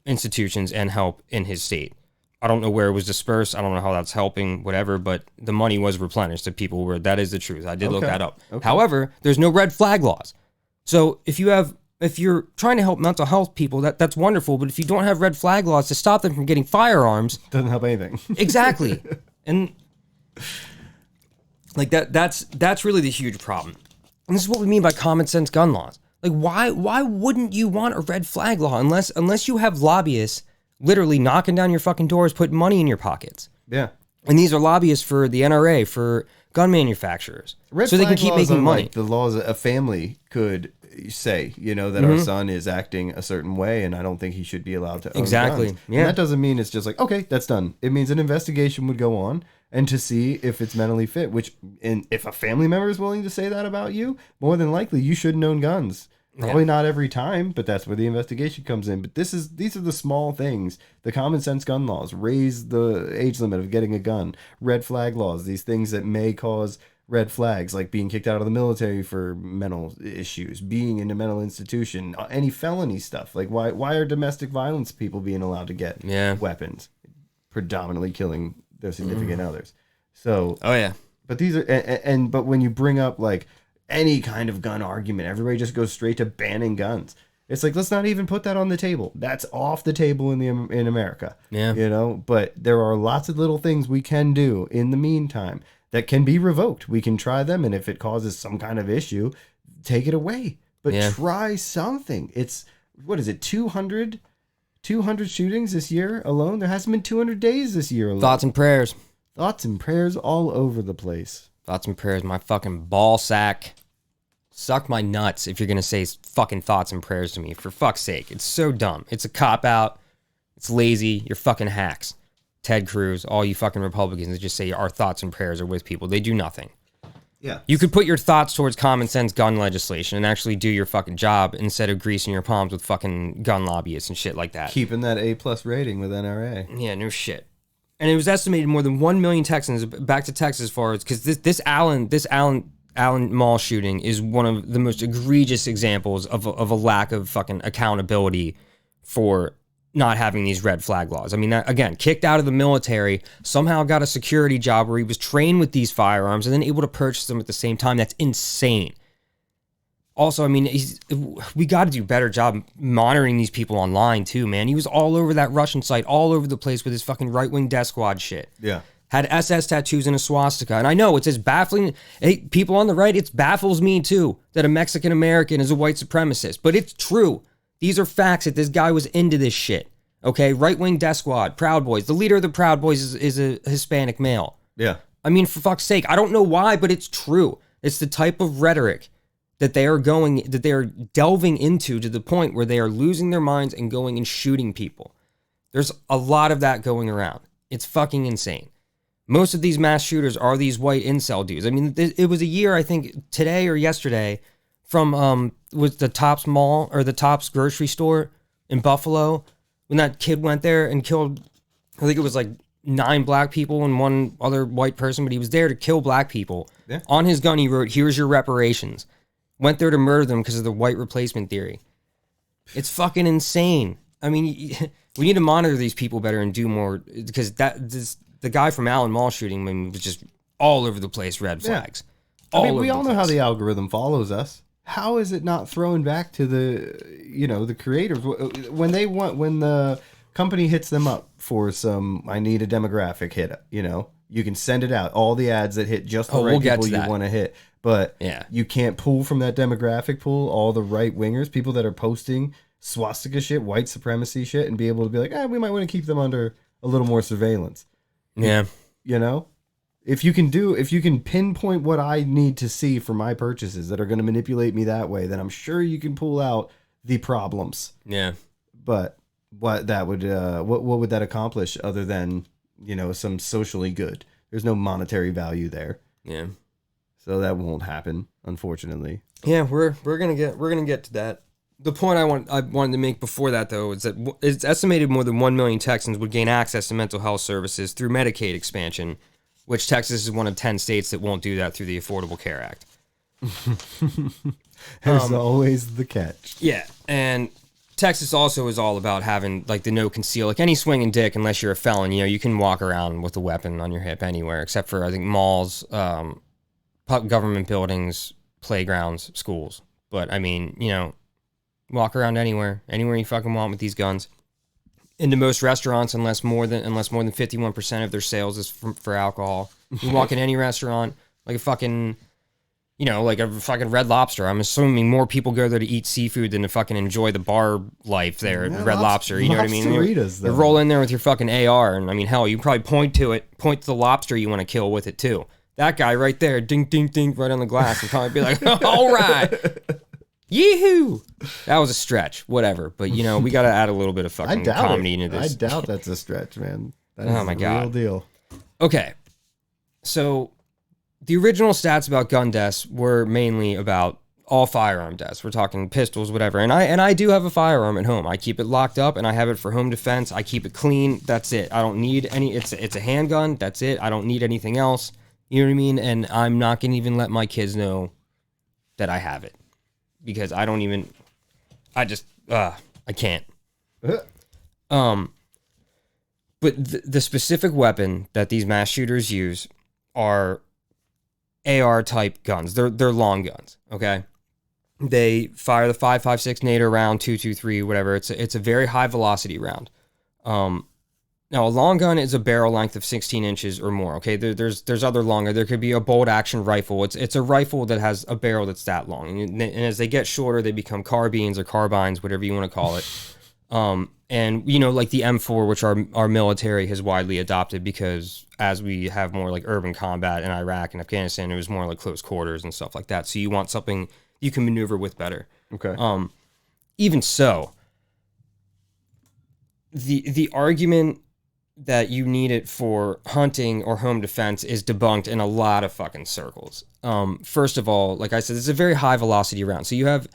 institutions and help in his state. I don't know where it was dispersed. I don't know how that's helping, whatever, but the money was replenished to people where that is the truth. I did look that up. Okay. However, there's no red flag laws. So if you're trying to help mental health people, that's wonderful. But if you don't have red flag laws to stop them from getting firearms, doesn't help anything. Exactly. And like that's really the huge problem. And this is what we mean by common sense gun laws. Like why wouldn't you want a red flag law unless you have lobbyists literally knocking down your fucking doors, putting money in your pockets? Yeah. And these are lobbyists for the NRA, for gun manufacturers, so they can keep making money. Like the laws a family could say, that our son is acting a certain way, and I don't think he should be allowed to own guns. Yeah. And that doesn't mean it's just like, okay, that's done. It means an investigation would go on and to see if it's mentally fit, if a family member is willing to say that about you, more than likely you shouldn't own guns. Probably not every time, but that's where the investigation comes in. But these are the small things. The common sense gun laws, raise the age limit of getting a gun, red flag laws, these things that may cause red flags, like being kicked out of the military for mental issues, being in a mental institution, any felony stuff. Like why are domestic violence people being allowed to get weapons, predominantly killing their significant others? So but these are but when you bring up like any kind of gun argument, everybody just goes straight to banning guns. It's like, let's not even put that on the table. That's off the table in America. Yeah. But there are lots of little things we can do in the meantime that can be revoked. We can try them, and if it causes some kind of issue, take it away. But try something. It's, what is it, 200 shootings this year alone? There hasn't been 200 days this year alone. Thoughts and prayers. Thoughts and prayers all over the place. Thoughts and prayers, my fucking ball sack. Suck my nuts if you're going to say fucking thoughts and prayers to me. For fuck's sake. It's so dumb. It's a cop-out. It's lazy. You're fucking hacks. Ted Cruz, all you fucking Republicans that just say our thoughts and prayers are with people. They do nothing. Yeah. You could put your thoughts towards common sense gun legislation and actually do your fucking job instead of greasing your palms with fucking gun lobbyists and shit like that. Keeping that A+ rating with NRA. Yeah, no shit. And it was estimated more than 1 million Texans, back to Texas for, because this Allen Allen Mall shooting is one of the most egregious examples of a lack of fucking accountability for not having these red flag laws. I mean, that, again, kicked out of the military, somehow got a security job where he was trained with these firearms and then able to purchase them at the same time. That's insane. Also, I mean, we got to do a better job monitoring these people online too, man. He was all over that Russian site, all over the place with his fucking right-wing death squad shit. Yeah. Had SS tattoos and a swastika. And I know it's as baffling. Hey, people on the right, it baffles me too that a Mexican American is a white supremacist. But it's true. These are facts that this guy was into this shit. Okay? Right-wing death squad, Proud Boys. The leader of the Proud Boys is a Hispanic male. Yeah. I mean, for fuck's sake. I don't know why, but it's true. It's the type of rhetoric that they are delving into to the point where they are losing their minds and going and shooting people. There's a lot of that going around. It's fucking insane. Most of these mass shooters are these white incel dudes. I mean, it was a year, I think, today or yesterday, from was the Tops Mall or the Tops grocery store in Buffalo, when that kid went there and killed, I think it was like 9 black people and 1 other white person, but he was there to kill black people. Yeah. On his gun, he wrote, "Here's your reparations." Went there to murder them because of the white replacement theory. It's fucking insane. I mean, we need to monitor these people better and do more, because the guy from Allen Mall shooting, I mean, was just all over the place, red flags. Yeah. I mean, we all know how the algorithm follows us. How is it not thrown back to the creators when the company hits them up for some, I need a demographic hit, you can send it out, all the ads that hit just the right people you want to hit. But you can't pull from that demographic pool all the right wingers, people that are posting swastika shit, white supremacy shit, and be able to be like, we might want to keep them under a little more surveillance. Yeah. If you can pinpoint what I need to see for my purchases that are going to manipulate me that way, then I'm sure you can pull out the problems. Yeah. But what would that accomplish other than, some socially good? There's no monetary value there. Yeah. So that won't happen, unfortunately. Yeah, we're gonna get to that. The point I wanted to make before that, though, is that it's estimated more than 1 million Texans would gain access to mental health services through Medicaid expansion, which Texas is one of 10 states that won't do that through the Affordable Care Act. There's always the catch. Yeah, and Texas also is all about having like the no conceal, like any swinging dick, unless you're a felon, you can walk around with a weapon on your hip anywhere, except for I think malls, government buildings, playgrounds, schools. But I mean, walk around anywhere you fucking want with these guns. Into most restaurants, unless more than 51% of their sales is for alcohol. You walk in any restaurant, like a fucking Red Lobster. I'm assuming more people go there to eat seafood than to fucking enjoy the bar life there at Red Lobster. You know what I mean? You roll in there with your fucking AR, and I mean, hell, you can probably point to the lobster you want to kill with it too. That guy right there, ding, ding, ding, right on the glass, and probably be like, all right, yee-hoo. That was a stretch, whatever. But, we got to add a little bit of fucking comedy into this. I doubt that's a stretch, man. That is my God. Real deal. Okay, so the original stats about gun deaths were mainly about all firearm deaths. We're talking pistols, whatever. And I do have a firearm at home. I keep it locked up, and I have it for home defense. I keep it clean. That's it. I don't need any. It's a handgun. That's it. I don't need anything else. You know what I mean? And I'm not going to even let my kids know that I have it, because I can't. But the specific weapon that these mass shooters use are AR type guns. They're long guns. Okay. They fire the 5.56 NATO round, 2.23, whatever. It's a very high velocity round. Now, a long gun is a barrel length of 16 inches or more, okay? There's other longer. There could be a bolt-action rifle. It's a rifle that has a barrel that's that long. And as they get shorter, they become carbines or carbines, whatever you want to call it. And, like the M4, which our military has widely adopted, because as we have more like urban combat in Iraq and Afghanistan, it was more like close quarters and stuff like that. So you want something you can maneuver with better. Okay. Even so, the argument that you need it for hunting or home defense is debunked in a lot of fucking circles. First of all, like I said, it's a very high velocity round. So you have,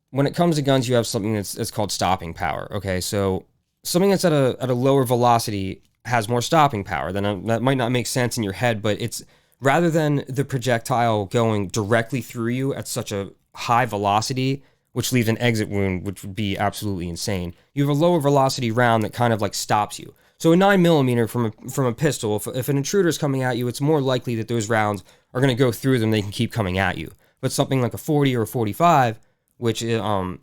when it comes to guns, you have something that's called stopping power. Okay, so something that's at a lower velocity has more stopping power. That might not make sense in your head, but it's rather than the projectile going directly through you at such a high velocity, which leaves an exit wound, which would be absolutely insane. You have a lower velocity round that kind of like stops you. So a 9mm from a pistol, if an intruder is coming at you, it's more likely that those rounds are going to go through them. They can keep coming at you. But something like a 40 or a 45, which is going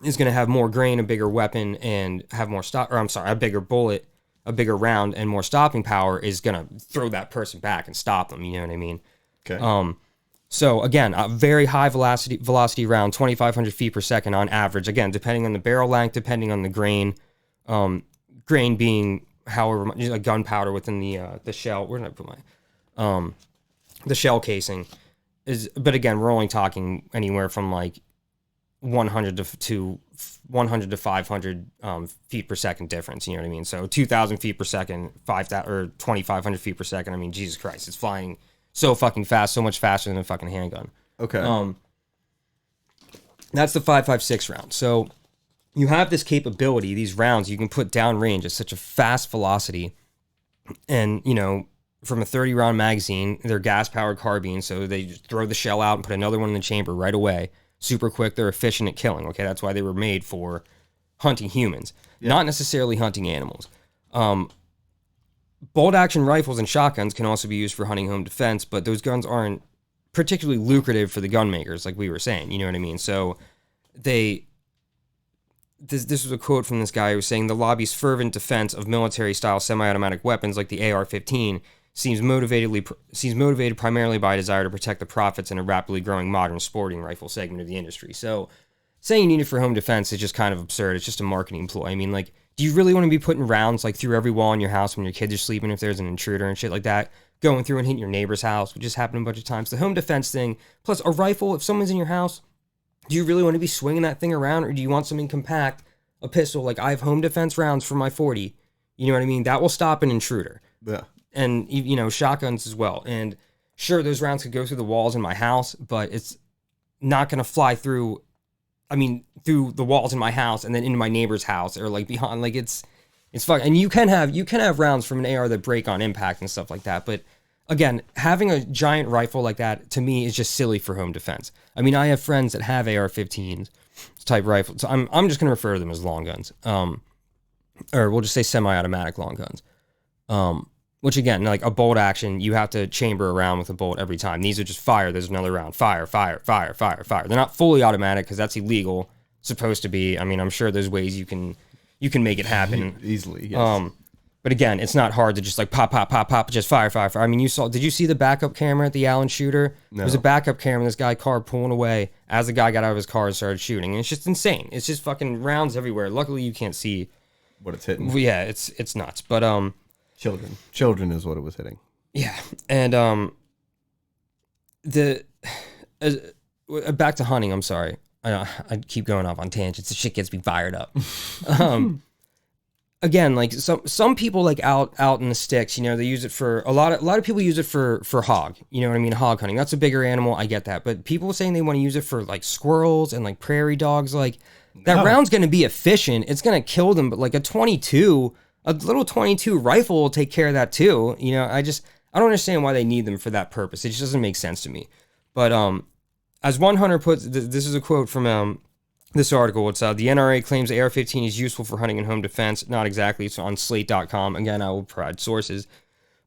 to have more grain, a bigger weapon, and have more a bigger bullet, a bigger round, and more stopping power, is going to throw that person back and stop them. You know what I mean? Okay. So again, a very high velocity round, 2,500 feet per second on average. Again, depending on the barrel length, depending on the grain, grain being however much, like gunpowder within the shell. Where did I put my the shell casing is? But again, we're only talking anywhere from like 100 to 500 feet per second difference. You know what I mean? So 2,000 feet per second, 5,000 or 2,500 feet per second. I mean, Jesus Christ, it's flying so fucking fast, so much faster than a fucking handgun. Okay. That's the 5.56 round. So you have this capability, these rounds you can put downrange at such a fast velocity. And, you know, from a 30 round magazine, they're gas powered carbines. So they just throw the shell out and put another one in the chamber right away. Super quick. They're efficient at killing. Okay. That's why they were made for hunting humans, not necessarily hunting animals. Bolt action rifles and shotguns can also be used for hunting home defense, but those guns aren't particularly lucrative for the gun makers, like we were saying. You know what I mean? So this was a quote from this guy who was saying the lobby's fervent defense of military-style semi-automatic weapons like the AR-15 seems motivated primarily by a desire to protect the profits in a rapidly growing modern sporting rifle segment of the industry. So saying you need it for home defense is just kind of absurd. It's just a marketing ploy. I mean, like, do you really want to be putting rounds like through every wall in your house when your kids are sleeping if there's an intruder and shit like that? Going through and hitting your neighbor's house, which just happened a bunch of times. The home defense thing, plus a rifle, if someone's in your house, do you really want to be swinging that thing around, or do you want something compact, a pistol? Like, I have home defense rounds for my 40. You know what I mean? That will stop an intruder. Yeah. And, you know, shotguns as well. And sure, those rounds could go through the walls in my house, but it's not going to fly through the walls in my house and then into my neighbor's house, or like behind, like it's fun. And you can have rounds from an AR that break on impact and stuff like that. But again, having a giant rifle like that to me is just silly for home defense. I mean, I have friends that have AR-15s type rifles. So I'm just going to refer to them as long guns. Or we'll just say semi-automatic long guns. Which again, like a bolt action, you have to chamber around with a bolt every time. These are just fire. There's another round. Fire, fire, fire, fire, fire. They're not fully automatic because that's illegal. Supposed to be. I mean, I'm sure there's ways you can make it happen Easily. Yes. But again, it's not hard to just like pop, pop, pop, pop, just fire, fire, fire. I mean, did you see the backup camera at the Allen shooter? No. There was a backup camera, this guy car pulling away as the guy got out of his car and started shooting. And it's just insane. It's just fucking rounds everywhere. Luckily, you can't see what it's hitting. Yeah, it's nuts. But Children is what it was hitting. Yeah, and back to hunting. I'm sorry, I keep going off on tangents. The shit gets me fired up. Again, like some people like out in the sticks, you know, they use it for a lot of people use it for hog. You know what I mean? Hog hunting. That's a bigger animal. I get that, but people saying they want to use it for like squirrels and like prairie dogs, like that round's going to be efficient. It's going to kill them, but like a little 22 rifle will take care of that too. You know, I don't understand why they need them for that purpose. It just doesn't make sense to me. But as one hunter puts, this is a quote from this article. It's the NRA claims AR-15 is useful for hunting and home defense. Not exactly. It's on slate.com. Again, I will provide sources.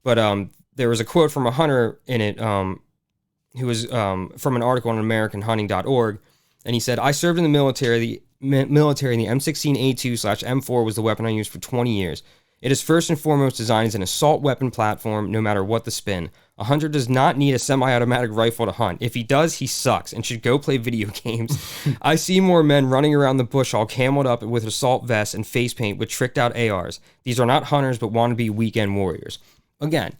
But there was a quote from a hunter in it who was from an article on AmericanHunting.org. And he said, I served in the military. The M16A2/M4 was the weapon I used for 20 years. It is first and foremost designed as an assault weapon platform, no matter what the spin. A hunter does not need a semi-automatic rifle to hunt. If he does, he sucks and should go play video games. I see more men running around the bush all cameled up with assault vests and face paint with tricked out ARs. These are not hunters, but wannabe weekend warriors. Again,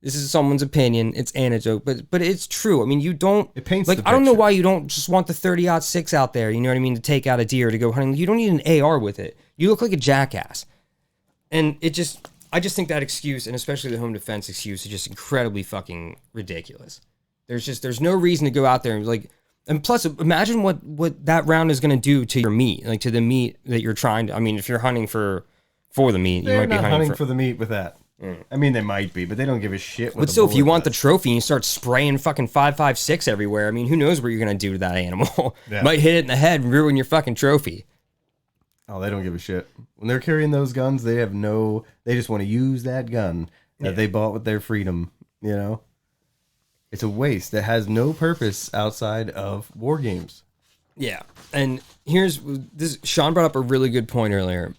this is someone's opinion. It's anecdote, but it's true. I mean, you don't... It paints like, the I don't know picture. why you don't just want the 30-06 out there, you know what I mean, to take out a deer, to go hunting. You don't need an AR with it. You look like a jackass. And I just think that excuse, and especially the home defense excuse, is just incredibly fucking ridiculous. There's no reason to go out there and like... And plus, imagine what that round is going to do to your meat, like to the meat that you're trying to... I mean, if you're hunting for the meat, you might be hunting for the meat with that. I mean, they might be, but they don't give a shit. But still, if you want the trophy and you start spraying fucking 5.56 everywhere, I mean, who knows what you're going to do to that animal? Yeah. Might hit it in the head and ruin your fucking trophy. Oh, they don't give a shit. When they're carrying those guns, they just want to use that gun that they bought with their freedom, you know? It's a waste that has no purpose outside of war games. Yeah. And here's this. Sean brought up a really good point earlier.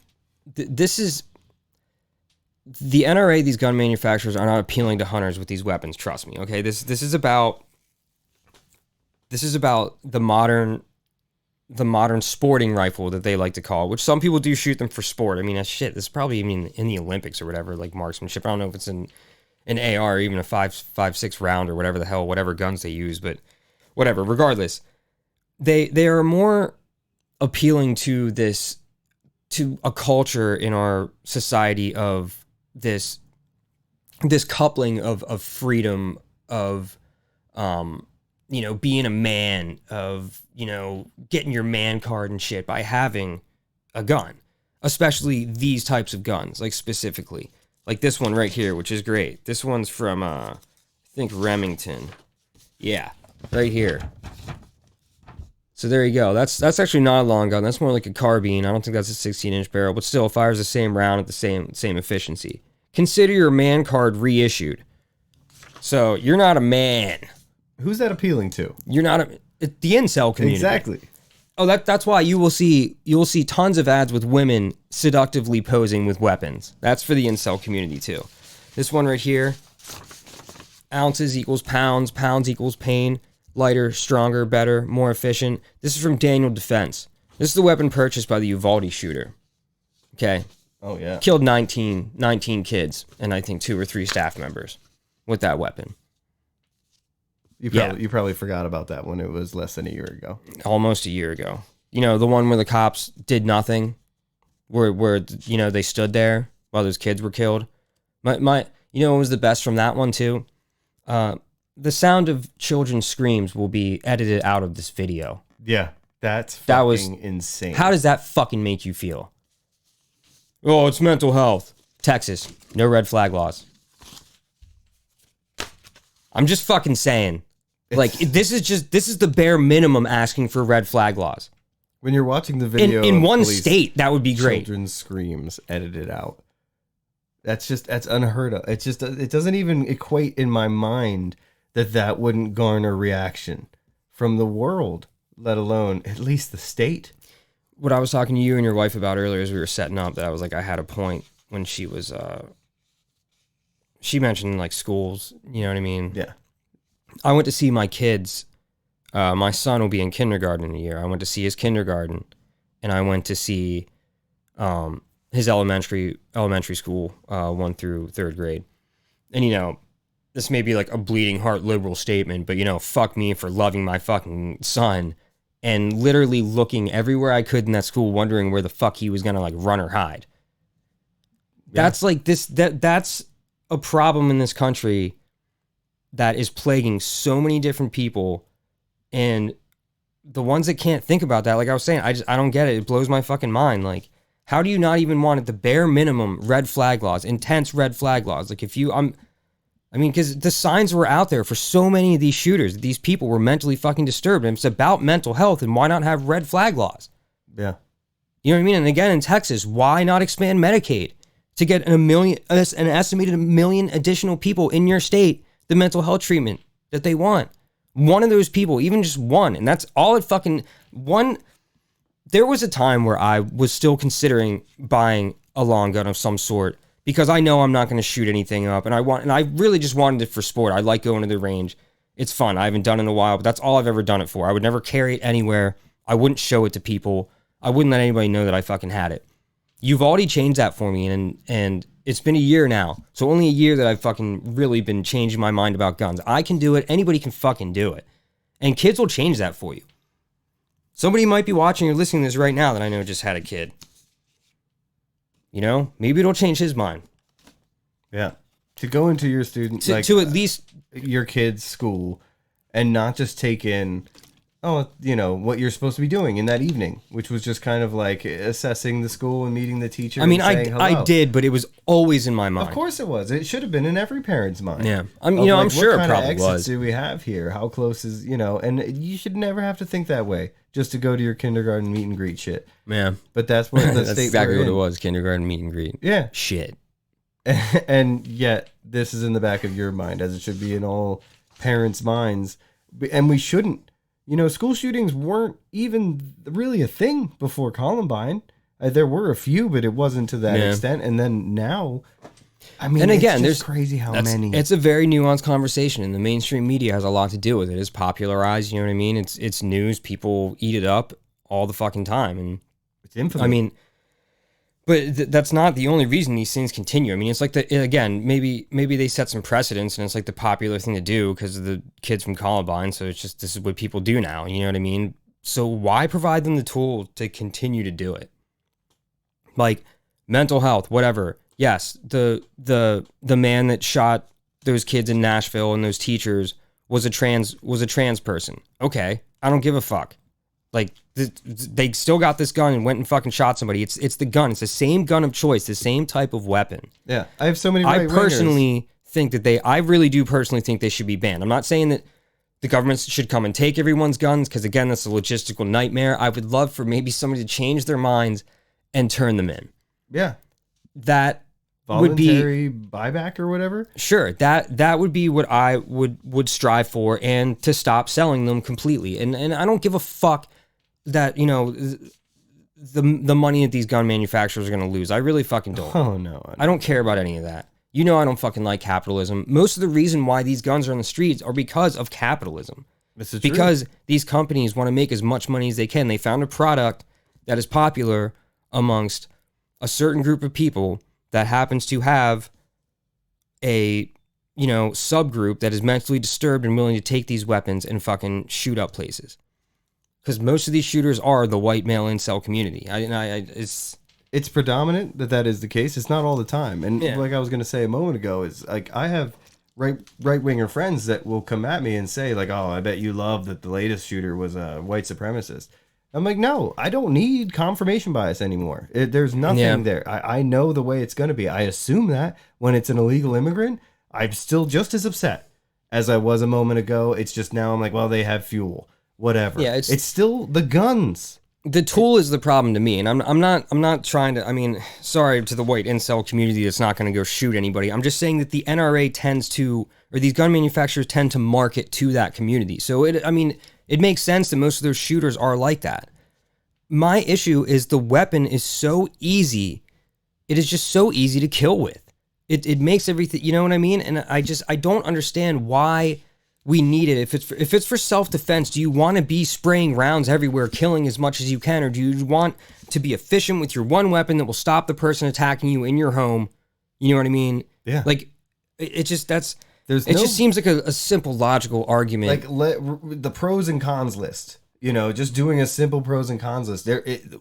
This is the NRA. These gun manufacturers are not appealing to hunters with these weapons. Trust me. Okay. This is about the modern sporting rifle that they like to call, which some people do shoot them for sport. I mean, that's shit. This is probably even in the Olympics or whatever, like marksmanship. I don't know if it's an AR or even a 5.56 round or whatever the hell, whatever guns they use, but whatever. Regardless, they are more appealing to a culture in our society of this coupling of freedom, of being a man, of getting your man card and shit by having a gun, especially these types of guns, like specifically like this one right here, which is great. This one's from I think Remington. Yeah, right here. So there you go. That's actually not a long gun. That's more like a carbine. I don't think that's a 16-inch barrel, but still fires the same round at the same efficiency. Consider your man card reissued. So you're not a man. Who's that appealing to? You're not the incel community. Exactly. Oh, that's why you will see tons of ads with women seductively posing with weapons. That's for the incel community too. This one right here, ounces equals pounds, pounds equals pain, lighter, stronger, better, more efficient. This is from Daniel Defense. This is the weapon purchased by the Uvalde shooter. Okay. Oh yeah. Killed 19 kids and I think 2 or 3 staff members with that weapon. You probably forgot about that when it was less than a year ago. Almost a year ago. The one where the cops did nothing, where they stood there while those kids were killed. What was the best from that one too? The sound of children's screams will be edited out of this video. Yeah, that was insane. How does that fucking make you feel? Oh, it's mental health. Texas, no red flag laws. I'm just fucking saying. Like, this is the bare minimum asking for red flag laws. When you're watching the video in one state, that would be great. Children's screams edited out. That's unheard of. It doesn't even equate in my mind that wouldn't garner reaction from the world, let alone at least the state. What I was talking to you and your wife about earlier as we were setting up, that I was like, I had a point when she was, she mentioned like schools, you know what I mean? Yeah. I went to see my kids. My son will be in kindergarten in a year. I went to see his kindergarten, and I went to see his elementary school, 1 through 3rd grade. And this may be like a bleeding heart liberal statement, but fuck me for loving my fucking son and literally looking everywhere I could in that school, wondering where the fuck he was gonna like run or hide. Yeah. That's like that's a problem in this country that is plaguing so many different people, and the ones that can't think about that, like I was saying, I don't get it. It blows my fucking mind. Like, how do you not even want at the bare minimum red flag laws, intense red flag laws? Like because the signs were out there for so many of these shooters. These people were mentally fucking disturbed, and it's about mental health, and why not have red flag laws? Yeah. You know what I mean? And again, in Texas, why not expand Medicaid to get an estimated 1 million additional people in your state the mental health treatment that they want? One of those people, even just one, and that's all it fucking one. There was a time where I was still considering buying a long gun of some sort because I know I'm not going to shoot anything up, and I really just wanted it for sport. I like going to the range. It's fun. I haven't done it in a while, but that's all I've ever done it for. I would never carry it anywhere. I wouldn't show it to people. I wouldn't let anybody know that I fucking had it. You've already changed that for me, and it's been a year now. So only a year that I've fucking really been changing my mind about guns. I can do it. Anybody can fucking do it. And kids will change that for you. Somebody might be watching or listening to this right now that I know just had a kid. Maybe it'll change his mind. Yeah. To go into your student, to at least your kid's school and not just take in oh, what you're supposed to be doing in that evening, which was just kind of like assessing the school and meeting the teacher. I mean, and saying hello. I did, but it was always in my mind. Of course it was. It should have been in every parent's mind. Yeah. I'm sure it probably was. What kind of exits do we have here? How close is, and you should never have to think that way just to go to your kindergarten meet and greet shit. Yeah. But that's what the that's state exactly what it was, kindergarten meet and greet. Yeah. Shit. And yet this is in the back of your mind, as it should be in all parents' minds. And we shouldn't. School shootings weren't even really a thing before Columbine. There were a few, but it wasn't to that extent. And then now, I mean, and again, it's just crazy how many. It's a very nuanced conversation, and the mainstream media has a lot to do with it. It's popularized, you know what I mean? It's news. People eat it up all the fucking time. And it's infamous. I mean, but that's not the only reason these things continue. I mean, it's like maybe they set some precedents, and it's like the popular thing to do because of the kids from Columbine. So it's just, this is what people do now. You know what I mean? So why provide them the tool to continue to do it? Like mental health, whatever. Yes, the man that shot those kids in Nashville and those teachers was a trans person. Okay, I don't give a fuck. Like, they still got this gun and went and fucking shot somebody. It's the gun. It's the same gun of choice, the same type of weapon. Yeah, I have so many I personally think that I really do personally think they should be banned. I'm not saying that the government should come and take everyone's guns, because again, that's a logistical nightmare. I would love for maybe somebody to change their minds and turn them in. Yeah. That voluntary buyback or whatever. Sure, that would be what I would strive for, and to stop selling them completely. And I don't give a fuck that the money that these gun manufacturers are going to lose. I really fucking don't. Oh no, I don't care about any of that. I don't fucking like capitalism. Most of the reason why these guns are on the streets are because of capitalism. This is true. Because these companies want to make as much money as they can. They found a product that is popular amongst a certain group of people that happens to have a subgroup that is mentally disturbed and willing to take these weapons and fucking shoot up places. Because most of these shooters are the white male incel community. It's predominant that is the case. It's not all the time. And like I was going to say a moment ago, is like I have right-winger friends that will come at me and say like, oh, I bet you love that the latest shooter was a white supremacist. I'm like, no, I don't need confirmation bias anymore. There's nothing there. I know the way it's going to be. I assume that when it's an illegal immigrant, I'm still just as upset as I was a moment ago. It's just now I'm like, well, they have fuel. Whatever. Yeah, it's still the guns. The tool is the problem to me, and I'm not trying to. I mean, sorry to the white incel community that's not going to go shoot anybody. I'm just saying that the NRA tends to, or these gun manufacturers tend to market to that community. So it makes sense that most of those shooters are like that. My issue is the weapon is so easy. It is just so easy to kill with. It makes everything. You know what I mean? And I don't understand why we need it. If it's for self-defense, do you want to be spraying rounds everywhere, killing as much as you can, or do you want to be efficient with your one weapon that will stop the person attacking you in your home? You know what I mean? Yeah. Like, it just seems like a simple logical argument. Like the pros and cons list. Just doing a simple pros and cons list.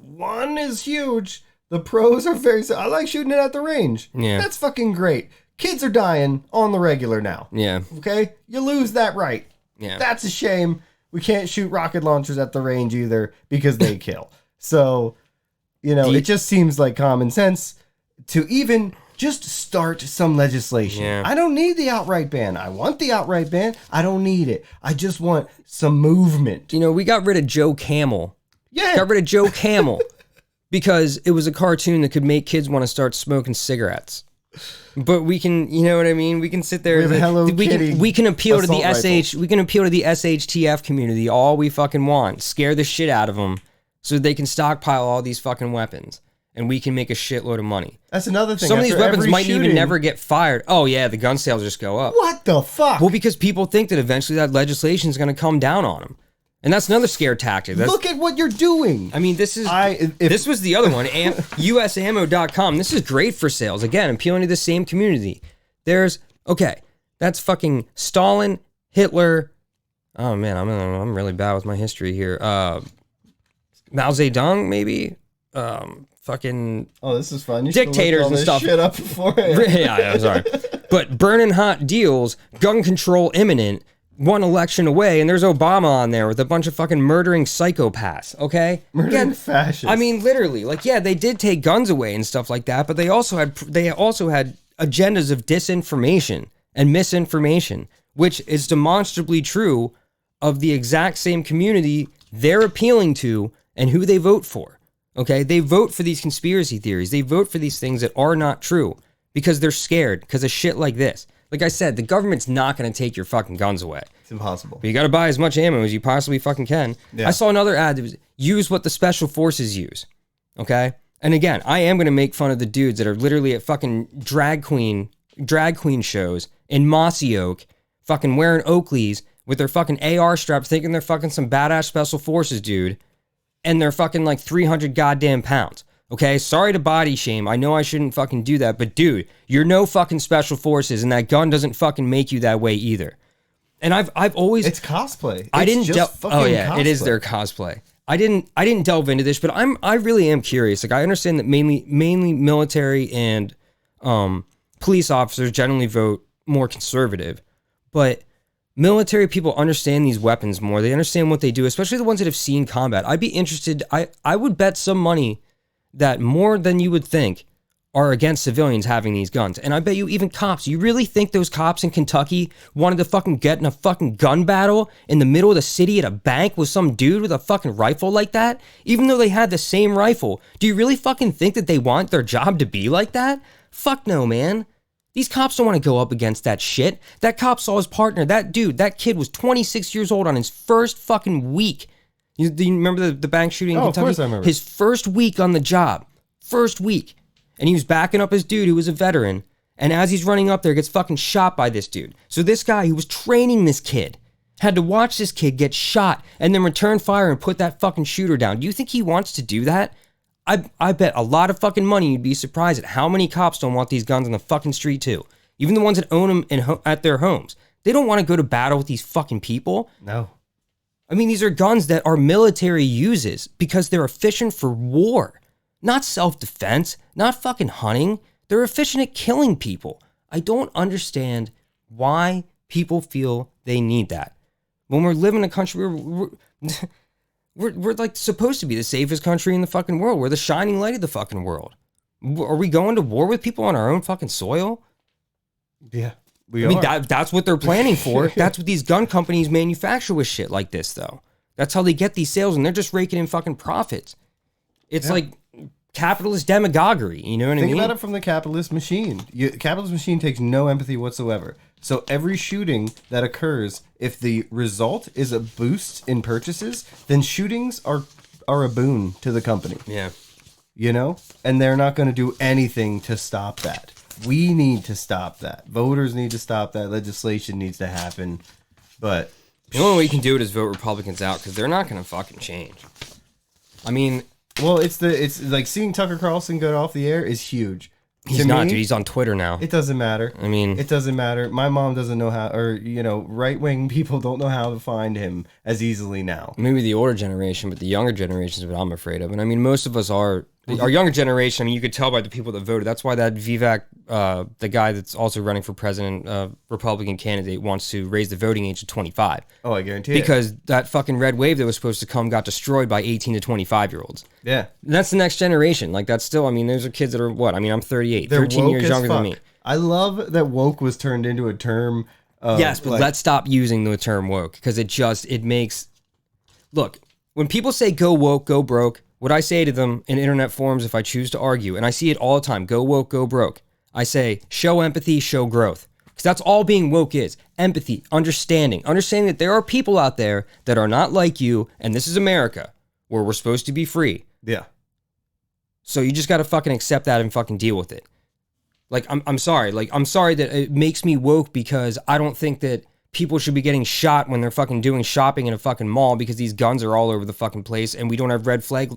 One is huge. The pros are I like shooting it at the range. Yeah. That's fucking great. Kids are dying on the regular now. Yeah. Okay? You lose that right. Yeah. That's a shame. We can't shoot rocket launchers at the range either because they kill. So, it just seems like common sense to even just start some legislation. Yeah. I don't need the outright ban. I want the outright ban. I don't need it. I just want some movement. We got rid of Joe Camel. Yeah. Got rid of Joe Camel because it was a cartoon that could make kids want to start smoking cigarettes. But we can, you know what I mean? We can sit there. We can appeal to the rifle. We can appeal to the SHTF community all we fucking want. Scare the shit out of them so they can stockpile all these fucking weapons, and we can make a shitload of money. That's another thing. Some of these weapons might even never get fired. Oh yeah, the gun sales just go up. What the fuck? Well, because people think that eventually that legislation is going to come down on them. And that's another scare tactic. Look at what you're doing. I mean, this was the other one, usammo.com. This is great for sales. Again, appealing to the same community. That's fucking Stalin, Hitler. Oh man, I'm really bad with my history here. Mao Zedong, maybe. Fucking. Oh, this is fun. You dictators and stuff. Shit up beforehand. Yeah, I'm sorry. But burning hot deals, gun control imminent. one election away, and there's Obama on there with a bunch of fucking murdering psychopaths, okay? Murdering fascists. I mean, literally, like, yeah, they did take guns away and stuff like that, but they also had agendas of disinformation and misinformation, which is demonstrably true of the exact same community they're appealing to and who they vote for, okay? They vote for these conspiracy theories. They vote for these things that are not true because they're scared because of shit like this. Like I said, the government's not going to take your fucking guns away. It's impossible. But you got to buy as much ammo as you possibly fucking can. Yeah. I saw another ad that was, use what the special forces use. Okay? And again, I am going to make fun of the dudes that are literally at fucking drag queen shows in Mossy Oak, fucking wearing Oakleys with their fucking AR strapped, thinking they're fucking some badass special forces dude, and they're fucking like 300 goddamn pounds. Okay, sorry to body shame. I know I shouldn't fucking do that, but dude, you're no fucking special forces, and that gun doesn't fucking make you that way either. And I've always it's cosplay. I didn't fucking oh yeah, cosplay. it is their cosplay. I didn't delve into this, but I really am curious. Like I understand that mainly military and police officers generally vote more conservative, but military people understand these weapons more. They understand what they do, especially the ones that have seen combat. I'd be interested. I would bet some money that more than you would think are against civilians having these guns. And I bet you even cops, you really think those cops in Kentucky wanted to fucking get in a fucking gun battle in the middle of the city at a bank with some dude with a fucking rifle like that? Even though they had the same rifle, do you really fucking think that they want their job to be like that? Fuck no, man. These cops don't want to go up against that shit. That cop saw his partner, that dude, that kid was 26 years old on his first fucking week. Do you remember the bank shooting in Kentucky? Of course I remember. His first week on the job. First week. And he was backing up his dude who was a veteran. And as he's running up there, gets fucking shot by this dude. So this guy who was training this kid had to watch this kid get shot and then return fire and put that fucking shooter down. Do you think he wants to do that? I bet a lot of fucking money you'd be surprised at how many cops don't want these guns on the fucking street too. Even the ones that own them at their homes. They don't want to go to battle with these fucking people. No. I mean, these are guns that our military uses because they're efficient for war, not self-defense, not fucking hunting. They're efficient at killing people. I don't understand why people feel they need that. When we're living in a country where we're like supposed to be the safest country in the fucking world. We're the shining light of the fucking world. Are we going to war with people on our own fucking soil? Yeah. I mean, that's what they're planning for. That's what these gun companies manufacture with shit like this, though. That's how they get these sales, and they're just raking in fucking profits. It's like capitalist demagoguery, you know what I mean? Think about it from the capitalist machine. Capitalist machine takes no empathy whatsoever. So every shooting that occurs, if the result is a boost in purchases, then shootings are a boon to the company. Yeah. You know? And they're not going to do anything to stop that. We need to stop that. Voters need to stop that. Legislation needs to happen. But the only way you can do it is vote Republicans out because they're not going to fucking change. I mean, well, it's like seeing Tucker Carlson go off the air is huge. He's not, dude. He's on Twitter now. It doesn't matter. I mean, it doesn't matter. My mom doesn't know how, or right-wing people don't know how to find him as easily now. Maybe the older generation, but the younger generation is what I'm afraid of. And I mean, most of us are. Our younger generation, I mean, you could tell by the people that voted. That's why that Vivek, the guy that's also running for president, Republican candidate, wants to raise the voting age to 25. Oh, I guarantee it. Because that fucking red wave that was supposed to come got destroyed by 18 to 25-year-olds. Yeah. And that's the next generation. Like, that's still, I mean, those are kids that are what? I mean, I'm 38, They're 13 years younger than me. I love that woke was turned into a term. Yes, but let's stop using the term woke because it makes... Look, when people say go woke, go broke, what I say to them in internet forums if I choose to argue, and I see it all the time, go woke, go broke. I say, show empathy, show growth. Because that's all being woke is. Empathy, understanding. Understanding that there are people out there that are not like you, and this is America, where we're supposed to be free. Yeah. So you just got to fucking accept that and fucking deal with it. Like, I'm sorry. Like, I'm sorry that it makes me woke because I don't think that people should be getting shot when they're fucking doing shopping in a fucking mall because these guns are all over the fucking place and we don't have red flag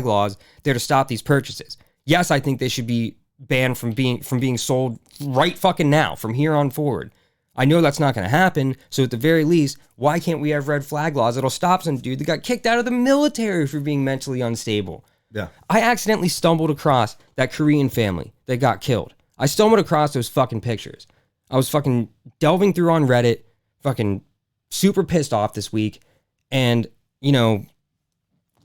laws there to stop these purchases. Yes, I think they should be banned from being sold right fucking now, from here on forward. I know that's not going to happen, so at the very least, why can't we have red flag laws that'll stop some dude that got kicked out of the military for being mentally unstable? Yeah. I accidentally stumbled across that Korean family that got killed. I stumbled across those fucking pictures. I was fucking delving through on Reddit, fucking super pissed off this week and, you know,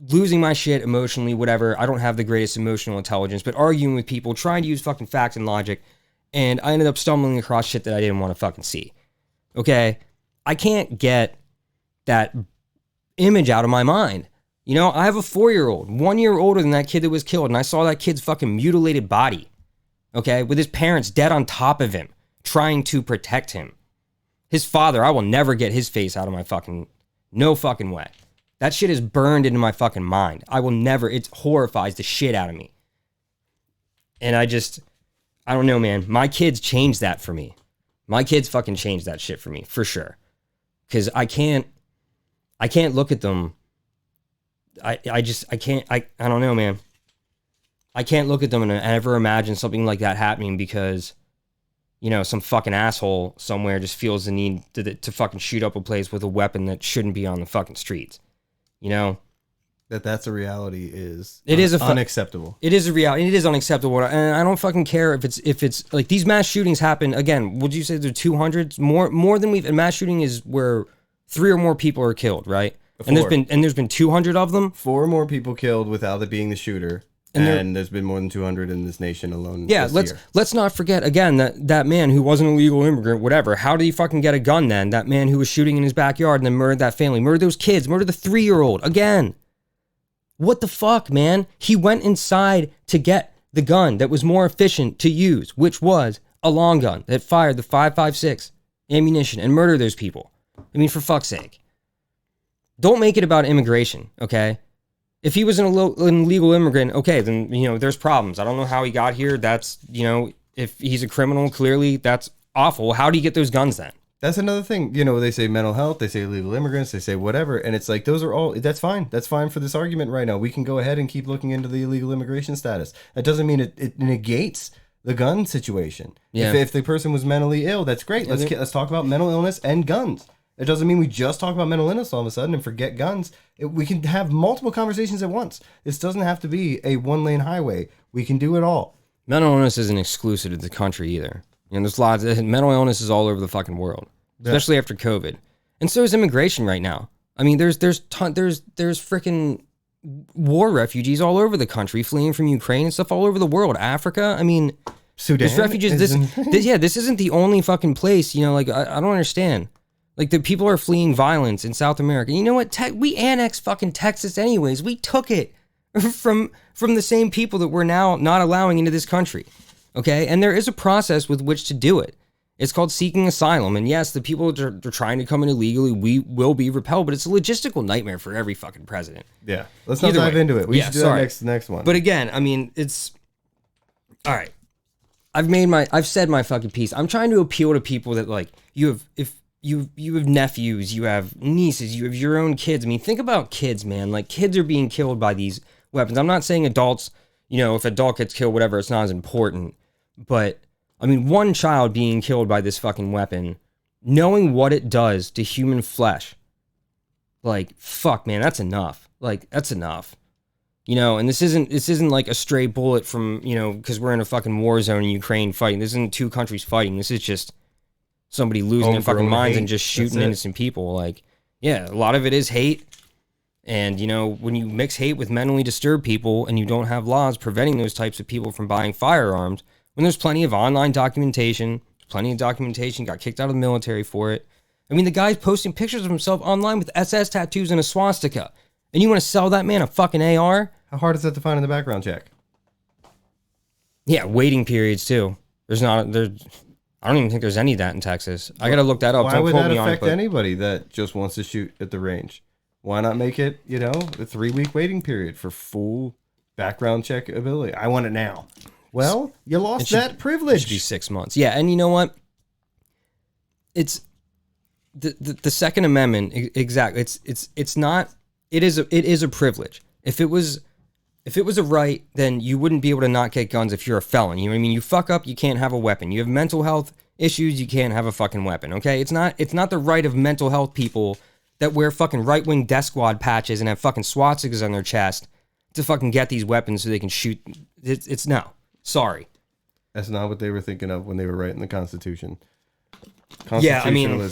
losing my shit emotionally, whatever. I don't have the greatest emotional intelligence, but arguing with people, trying to use fucking facts and logic, and I ended up stumbling across shit that I didn't want to fucking see. Okay? I can't get that image out of my mind. You know, I have a 4-year-old, 1 year older than that kid that was killed, and I saw that kid's fucking mutilated body, okay, with his parents dead on top of him, trying to protect him. His father, I will never get his face out of my fucking, no fucking way. That shit is burned into my fucking mind. I will never, it horrifies the shit out of me. And I don't know, man. My kids changed that for me. My kids fucking changed that shit for me, for sure. Because I can't look at them. I don't know, man. I can't look at them and ever imagine something like that happening because, you know, some fucking asshole somewhere just feels the need to fucking shoot up a place with a weapon that shouldn't be on the fucking streets. You know? That's a reality is unacceptable. It is a reality. It is unacceptable. And I don't fucking care if it's like these mass shootings happen again. Would you say they're 200s more than a mass shooting is where 3 or more people are killed, right? And there's been 200 of them. 4 more people killed without it being the shooter, and there's been more than 200 in this nation alone. Yeah, let's not forget again that man who wasn't a legal immigrant, whatever. How did he fucking get a gun then? That man who was shooting in his backyard and then murdered that family, murdered those kids, murdered the 3-year-old again. What the fuck, man? He went inside to get the gun that was more efficient to use, which was a long gun that fired the 5.56 ammunition and murdered those people. I mean, for fuck's sake. Don't make it about immigration, okay? If he was an illegal immigrant, okay, then, you know, there's problems. I don't know how he got here. That's, you know, if he's a criminal, clearly that's awful. How do you get those guns then? That's another thing. You know, they say mental health, they say illegal immigrants, they say whatever. And it's like, those are all, that's fine. That's fine for this argument right now. We can go ahead and keep looking into the illegal immigration status. That doesn't mean it negates the gun situation. Yeah. If the person was mentally ill, that's great. Let's talk about mental illness and guns. It doesn't mean we just talk about mental illness all of a sudden and forget guns. We can have multiple conversations at once. This doesn't have to be a 1-lane highway. We can do it all. Mental illness isn't exclusive to the country either. You know, there's lots of mental illness is all over the fucking world, especially after COVID. And so is immigration right now. I mean, there's freaking war refugees all over the country fleeing from Ukraine and stuff all over the world. Africa. I mean, Sudan. There's refugees. This isn't the only fucking place. You know, like I don't understand. Like, the people are fleeing violence in South America. You know what? We annexed fucking Texas anyways. We took it from the same people that we're now not allowing into this country. Okay? And there is a process with which to do it. It's called seeking asylum. And yes, the people that are trying to come in illegally, we will be repelled, but it's a logistical nightmare for every fucking president. Yeah. Let's not dive into it. We should do that next one. But again, I mean, it's... All right. I've said my fucking piece. I'm trying to appeal to people that, like, you have nephews, you have nieces, you have your own kids. I mean, think about kids, man. Like, kids are being killed by these weapons. I'm not saying adults, you know, if an adult gets killed, whatever, it's not as important. But, I mean, one child being killed by this fucking weapon, knowing what it does to human flesh, like, fuck, man, that's enough. Like, that's enough. You know, and this isn't like a stray bullet from, you know, because we're in a fucking war zone in Ukraine fighting. This isn't 2 countries fighting. This is just somebody losing their fucking minds and just shooting innocent people. Like, yeah, a lot of it is hate. And, you know, when you mix hate with mentally disturbed people and you don't have laws preventing those types of people from buying firearms, when there's plenty of online documentation, got kicked out of the military for it. I mean, the guy's posting pictures of himself online with SS tattoos and a swastika. And you want to sell that man a fucking AR? How hard is that to find in the background check? Yeah, waiting periods, too. I don't even think there's any of that in Texas. I got to look that up. Why would that affect anybody that just wants to shoot at the range? Why not make it, you know, a 3-week waiting period for full background check ability? I want it now. Well, you lost that privilege. It should be 6 months. Yeah, and you know what? It's the Second Amendment. Exactly. It's not. It is a privilege. If it was a right, then you wouldn't be able to not get guns if you're a felon. You know what I mean? You fuck up, you can't have a weapon. You have mental health issues, you can't have a fucking weapon, okay? It's not the right of mental health people that wear fucking right-wing death squad patches and have fucking swastikas on their chest to fucking get these weapons so they can shoot. It's no. Sorry. That's not what they were thinking of when they were writing the Constitution. Yeah, I mean,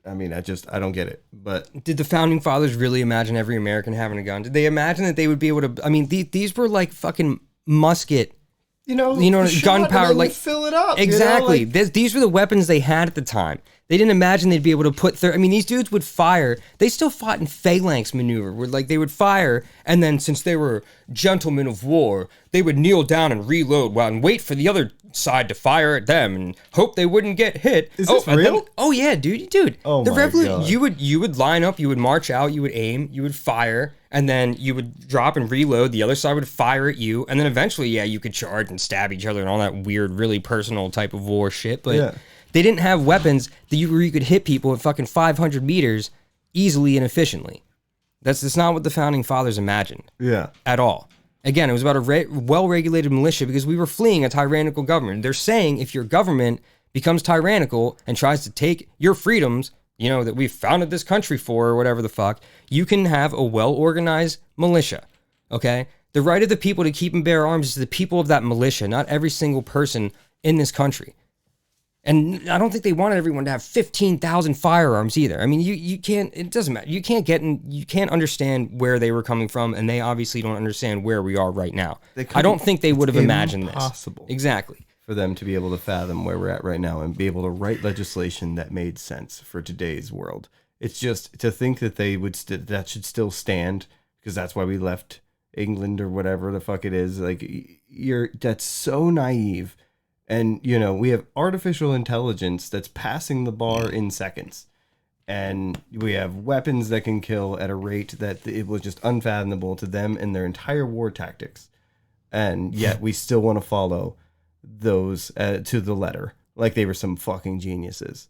I mean, I don't get it. But did the founding fathers really imagine every American having a gun? Did they imagine that they would be able to? I mean, these were like fucking musket. Gunpowder, like fill it up. Exactly. These were the weapons they had at the time. They didn't imagine they'd be able to put. I mean, these dudes would fire. They still fought in phalanx maneuver, where like they would fire, and then since they were gentlemen of war, they would kneel down and reload and wait for the other side to fire at them and hope they wouldn't get hit. Is this real? Yeah, dude. Oh my God. You would line up, you would march out, you would aim, you would fire, and then you would drop and reload. The other side would fire at you, and then eventually, you could charge and stab each other and all that weird, really personal type of war shit. But they didn't have weapons where you could hit people at fucking 500 meters easily and efficiently. That's not what the founding fathers imagined. Yeah. At all. Again, it was about a well-regulated militia because we were fleeing a tyrannical government. They're saying if your government becomes tyrannical and tries to take your freedoms, that we've founded this country for or whatever the fuck, you can have a well-organized militia, okay? The right of the people to keep and bear arms is the people of that militia, not every single person in this country. And I don't think they wanted everyone to have 15,000 firearms either. I mean, you can't, it doesn't matter. You can't understand where they were coming from, and they obviously don't understand where we are right now. I don't think they would have imagined this. Impossible. Exactly. For them to be able to fathom where we're at right now and be able to write legislation that made sense for today's world. It's just to think that they would that should still stand, because that's why we left England or whatever the fuck it is. Like, that's so naive. And, we have artificial intelligence that's passing the bar in seconds. And we have weapons that can kill at a rate that it was just unfathomable to them and their entire war tactics. And yet we still want to follow those to the letter, like they were some fucking geniuses.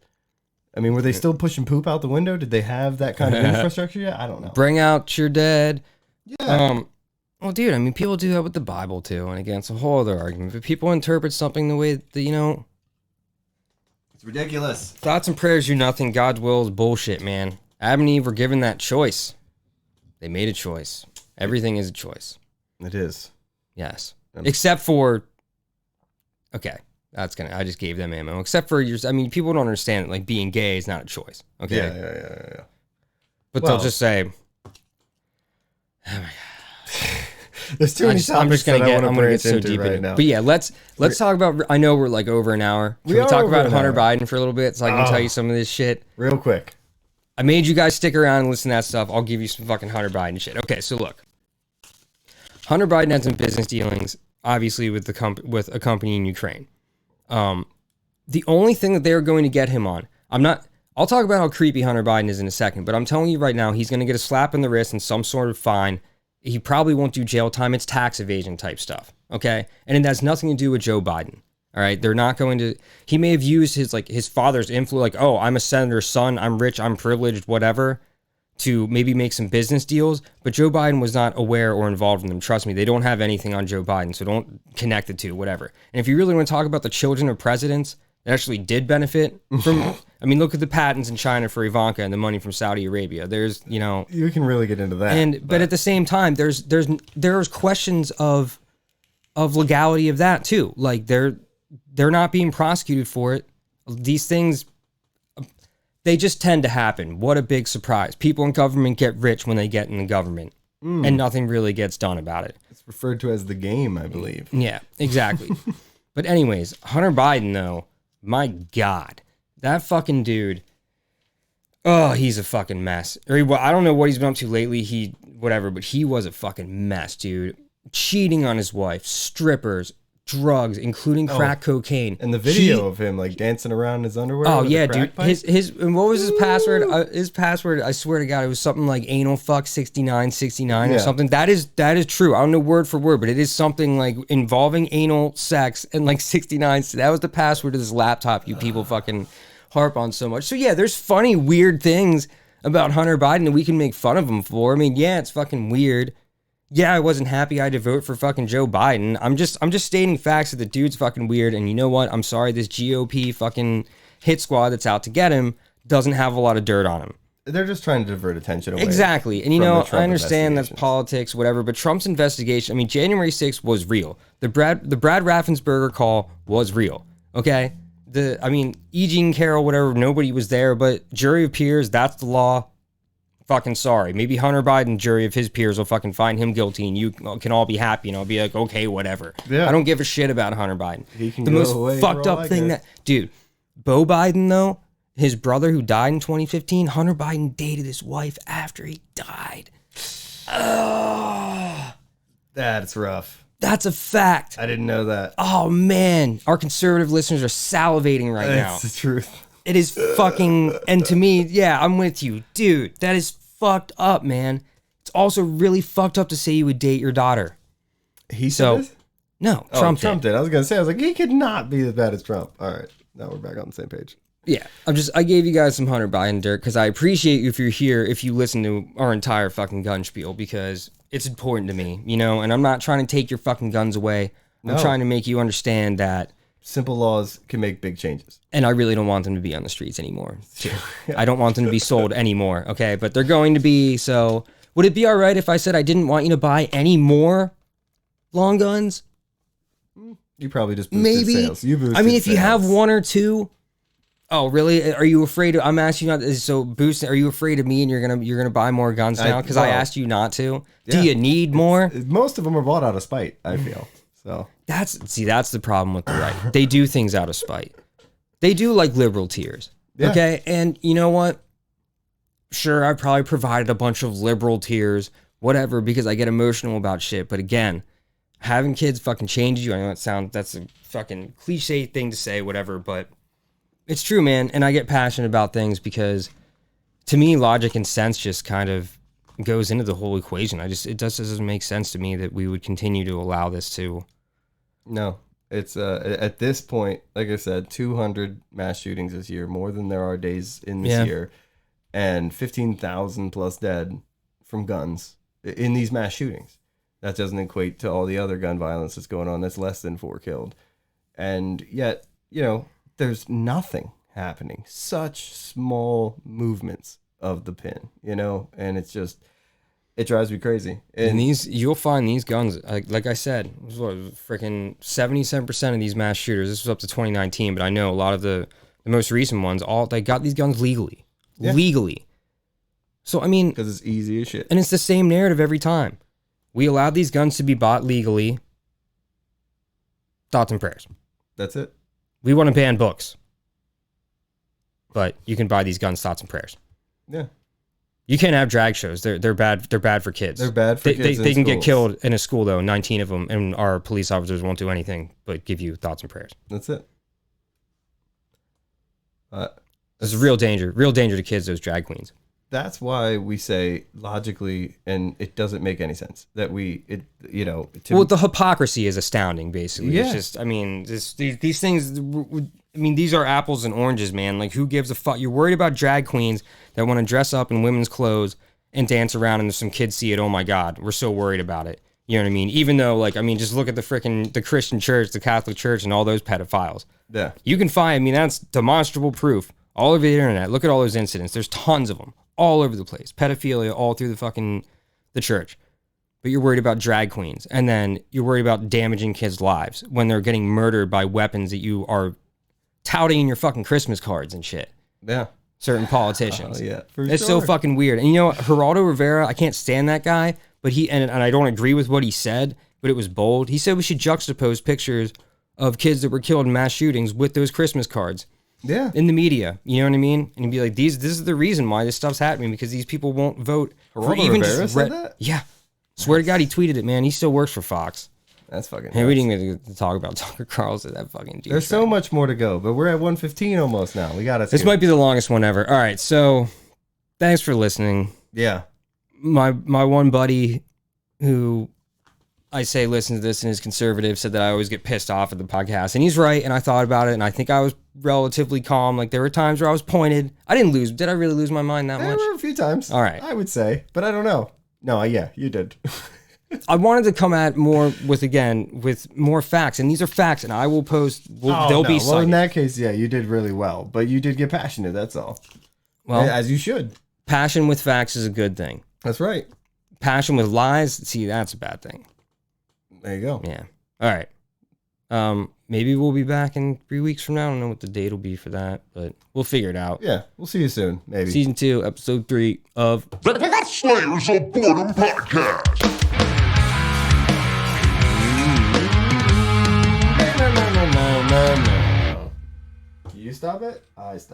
I mean, were they still pushing poop out the window? Did they have that kind of infrastructure yet? I don't know. Bring out your dead. Yeah. Well, dude, I mean, people do that with the Bible, too, and again, it's a whole other argument. But people interpret something the way that, It's ridiculous. Thoughts and prayers do nothing. God's will is bullshit, man. Adam and Eve were given that choice. They made a choice. Everything is a choice. It is. Yes. Except for... Okay, I just gave them ammo. Except for people don't understand that, like, being gay is not a choice, okay? Yeah. But they'll just say... Oh, my God. There's too many topics I'm gonna get so deep right now. But yeah, let's talk about. I know we're like over an hour. Can we talk about Hunter Biden for a little bit so I can tell you some of this shit real quick? I made you guys stick around and listen to that stuff. I'll give you some fucking Hunter Biden shit. Okay, so look, Hunter Biden had some business dealings, obviously with a company in Ukraine. The only thing that they were going to get him on, I'll talk about how creepy Hunter Biden is in a second, but I'm telling you right now, he's going to get a slap in the wrist and some sort of fine. He probably won't do jail time. It's tax evasion type stuff, okay? And it has nothing to do with Joe Biden, all right? They're not going to... He may have used his father's influence, like, oh, I'm a senator's son, I'm rich, I'm privileged, whatever, to maybe make some business deals, but Joe Biden was not aware or involved in them. Trust me, they don't have anything on Joe Biden, so don't connect the two, whatever. And if you really want to talk about the children of presidents that actually did benefit from... look at the patents in China for Ivanka and the money from Saudi Arabia. There's, You can really get into that. But at the same time, there's questions of legality of that too. Like they're not being prosecuted for it. These things, they just tend to happen. What a big surprise. People in government get rich when they get in the government. And nothing really gets done about it. It's referred to as the game, I believe. Yeah, exactly. But anyways, Hunter Biden though, my God. That fucking dude, he's a fucking mess. I don't know what he's been up to lately, but he was a fucking mess, dude. Cheating on his wife, strippers, drugs, including crack cocaine. And the video of him, like, dancing around in his underwear. Oh, yeah, dude. And what was his password? His password, I swear to God, it was something like anal fuck 6969 or something. That is true. I don't know word for word, but it is something like involving anal sex and like 69. That was the password to this laptop you people fucking harp on so much. So yeah, there's funny, weird things about Hunter Biden that we can make fun of him for. I mean, yeah, it's fucking weird. Yeah, I wasn't happy I had to vote for fucking Joe Biden. I'm just stating facts that the dude's fucking weird. And you know what? I'm sorry, this GOP fucking hit squad that's out to get him doesn't have a lot of dirt on him. They're just trying to divert attention away. Exactly. And I understand that's politics, whatever, but Trump's investigation, January 6th was real. The Brad Raffensperger call was real. Okay? I mean, E. Jean Carroll, whatever, nobody was there, but jury of peers, that's the law. Fucking sorry. Maybe Hunter Biden, jury of his peers, will fucking find him guilty and you can all be happy and I'll be like, okay, whatever. Yeah. I don't give a shit about Hunter Biden. He can the go most away fucked up thing that, dude, Beau Biden, though, his brother who died in 2015, Hunter Biden dated his wife after he died. Oh, That's rough. that's a fact. I didn't know that. Oh, man. Our conservative listeners are salivating right now. That's the truth. It is fucking, and to me, yeah, I'm with you. Dude, that is fucked up, man. It's also really fucked up to say you would date your daughter. He said So, this? no, Oh, Trump Trump did. I was going to say, I was like, he could not be as bad as Trump. All right. Now we're back on the same page. Yeah, I gave you guys some Hunter Biden dirt because I appreciate you if you're here, if you listen to our entire fucking gun spiel, because it's important to me, you know, and I'm not trying to take your fucking guns away. I'm trying to make you understand that simple laws can make big changes. And I really don't want them to be on the streets anymore, too. I don't want them to be sold anymore, okay? But they're going to be, so would it be all right if I said I didn't want you to buy any more long guns? You probably just boosted Maybe. sales. You boosted I mean, if you have sales. one or two, oh, really? Are you afraid of, I'm asking you not, so boosting, are you afraid of me and you're gonna buy more guns now? Because I asked you not to. Yeah. Do you need more? Most of them are bought out of spite, I feel. So That's the problem with the right. They do things out of spite. They do like liberal tiers. Yeah. Okay. And you know what? Sure, I probably provided a bunch of liberal tiers, whatever, because I get emotional about shit. But again, having kids fucking changes you. I know that's a fucking cliche thing to say, whatever, but it's true, man. And I get passionate about things because to me, logic and sense just kind of goes into the whole equation. It just doesn't make sense to me that we would continue to allow this to. no, it's at this point, like I said, 200 mass shootings this year, more than there are days in this year, and 15,000 plus dead from guns in these mass shootings. That doesn't equate to all the other gun violence that's going on. That's less than 4 killed, and yet, you know, there's nothing happening. Such small movements of the pin, you know, and it's just, it drives me crazy. And you'll find these guns, like I said, freaking 77% of these mass shooters, this was up to 2019, but I know a lot of the most recent ones, they got these guns legally. Yeah. Legally. So, I mean, because it's easy as shit. and it's the same narrative every time. We allowed these guns to be bought legally. Thoughts and prayers. That's it. We want to ban books. But you can buy these guns, thoughts and prayers. Yeah. You can't have drag shows. They're bad. They're bad for kids. They're bad for kids. They in can get schools. killed in a school though. 19 of them, and our police officers won't do anything but give you thoughts and prayers. That's it. This is real danger. Real danger to kids. Those drag queens. That's why we say logically, and it doesn't make any sense that Well, the hypocrisy is astounding. Basically, Yeah. it's just. I mean, these things. I mean, these are apples and oranges, man. Like, who gives a fuck? You're worried about drag queens that want to dress up in women's clothes and dance around, and some kids see it. Oh my God, we're so worried about it. You know what I mean? Even though, like, I mean, just look at the Christian church, the Catholic church, and all those pedophiles. Yeah. You can find, I mean, that's demonstrable proof all over the internet. Look at all those incidents. There's tons of them all over the place. Pedophilia all through the church. But you're worried about drag queens. And then you're worried about damaging kids' lives when they're getting murdered by weapons that you are touting in your fucking Christmas cards and shit. Yeah. Certain politicians. Yeah. It's so fucking weird. And you know what? Geraldo Rivera, I can't stand that guy, but and I don't agree with what he said, but it was bold. He said we should juxtapose pictures of kids that were killed in mass shootings with those Christmas cards. Yeah. In the media, you know what I mean? And he'd be like, this is the reason why this stuff's happening, because these people won't vote for Geraldo even Rivera just said that? Yeah. Swear to God, he tweeted it, man. He still works for Fox. That's fucking Hey, we nuts. didn't get to talk about Tucker Carlson, that fucking dude. There's so much more to go, but we're at 1:15 almost now. We got to. This might be the longest one ever. All right, so thanks for listening. Yeah. My one buddy who I say listens to this and is conservative said that I always get pissed off at the podcast, and he's right. And I thought about it, and I think I was relatively calm. Like, there were times where I was pointed. I didn't lose. Did I really lose my mind that There much? were a few times. All right. I would say, but I don't know. No, yeah, you did. I wanted to come at more with more facts, and these are facts, and I will post. They'll be Well, cited. in that case, yeah, you did really well, but you did get passionate. That's all. Well, As you should. passion with facts is a good thing. That's right. Passion with lies, see, that's a bad thing. There you go. Yeah. All right. Maybe we'll be back in 3 weeks from now. I don't know what the date will be for that, but we'll figure it out. Yeah, we'll see you soon, maybe. Season 2, episode 3 of Slayers of Boredom Podcast. You stop it? I stop.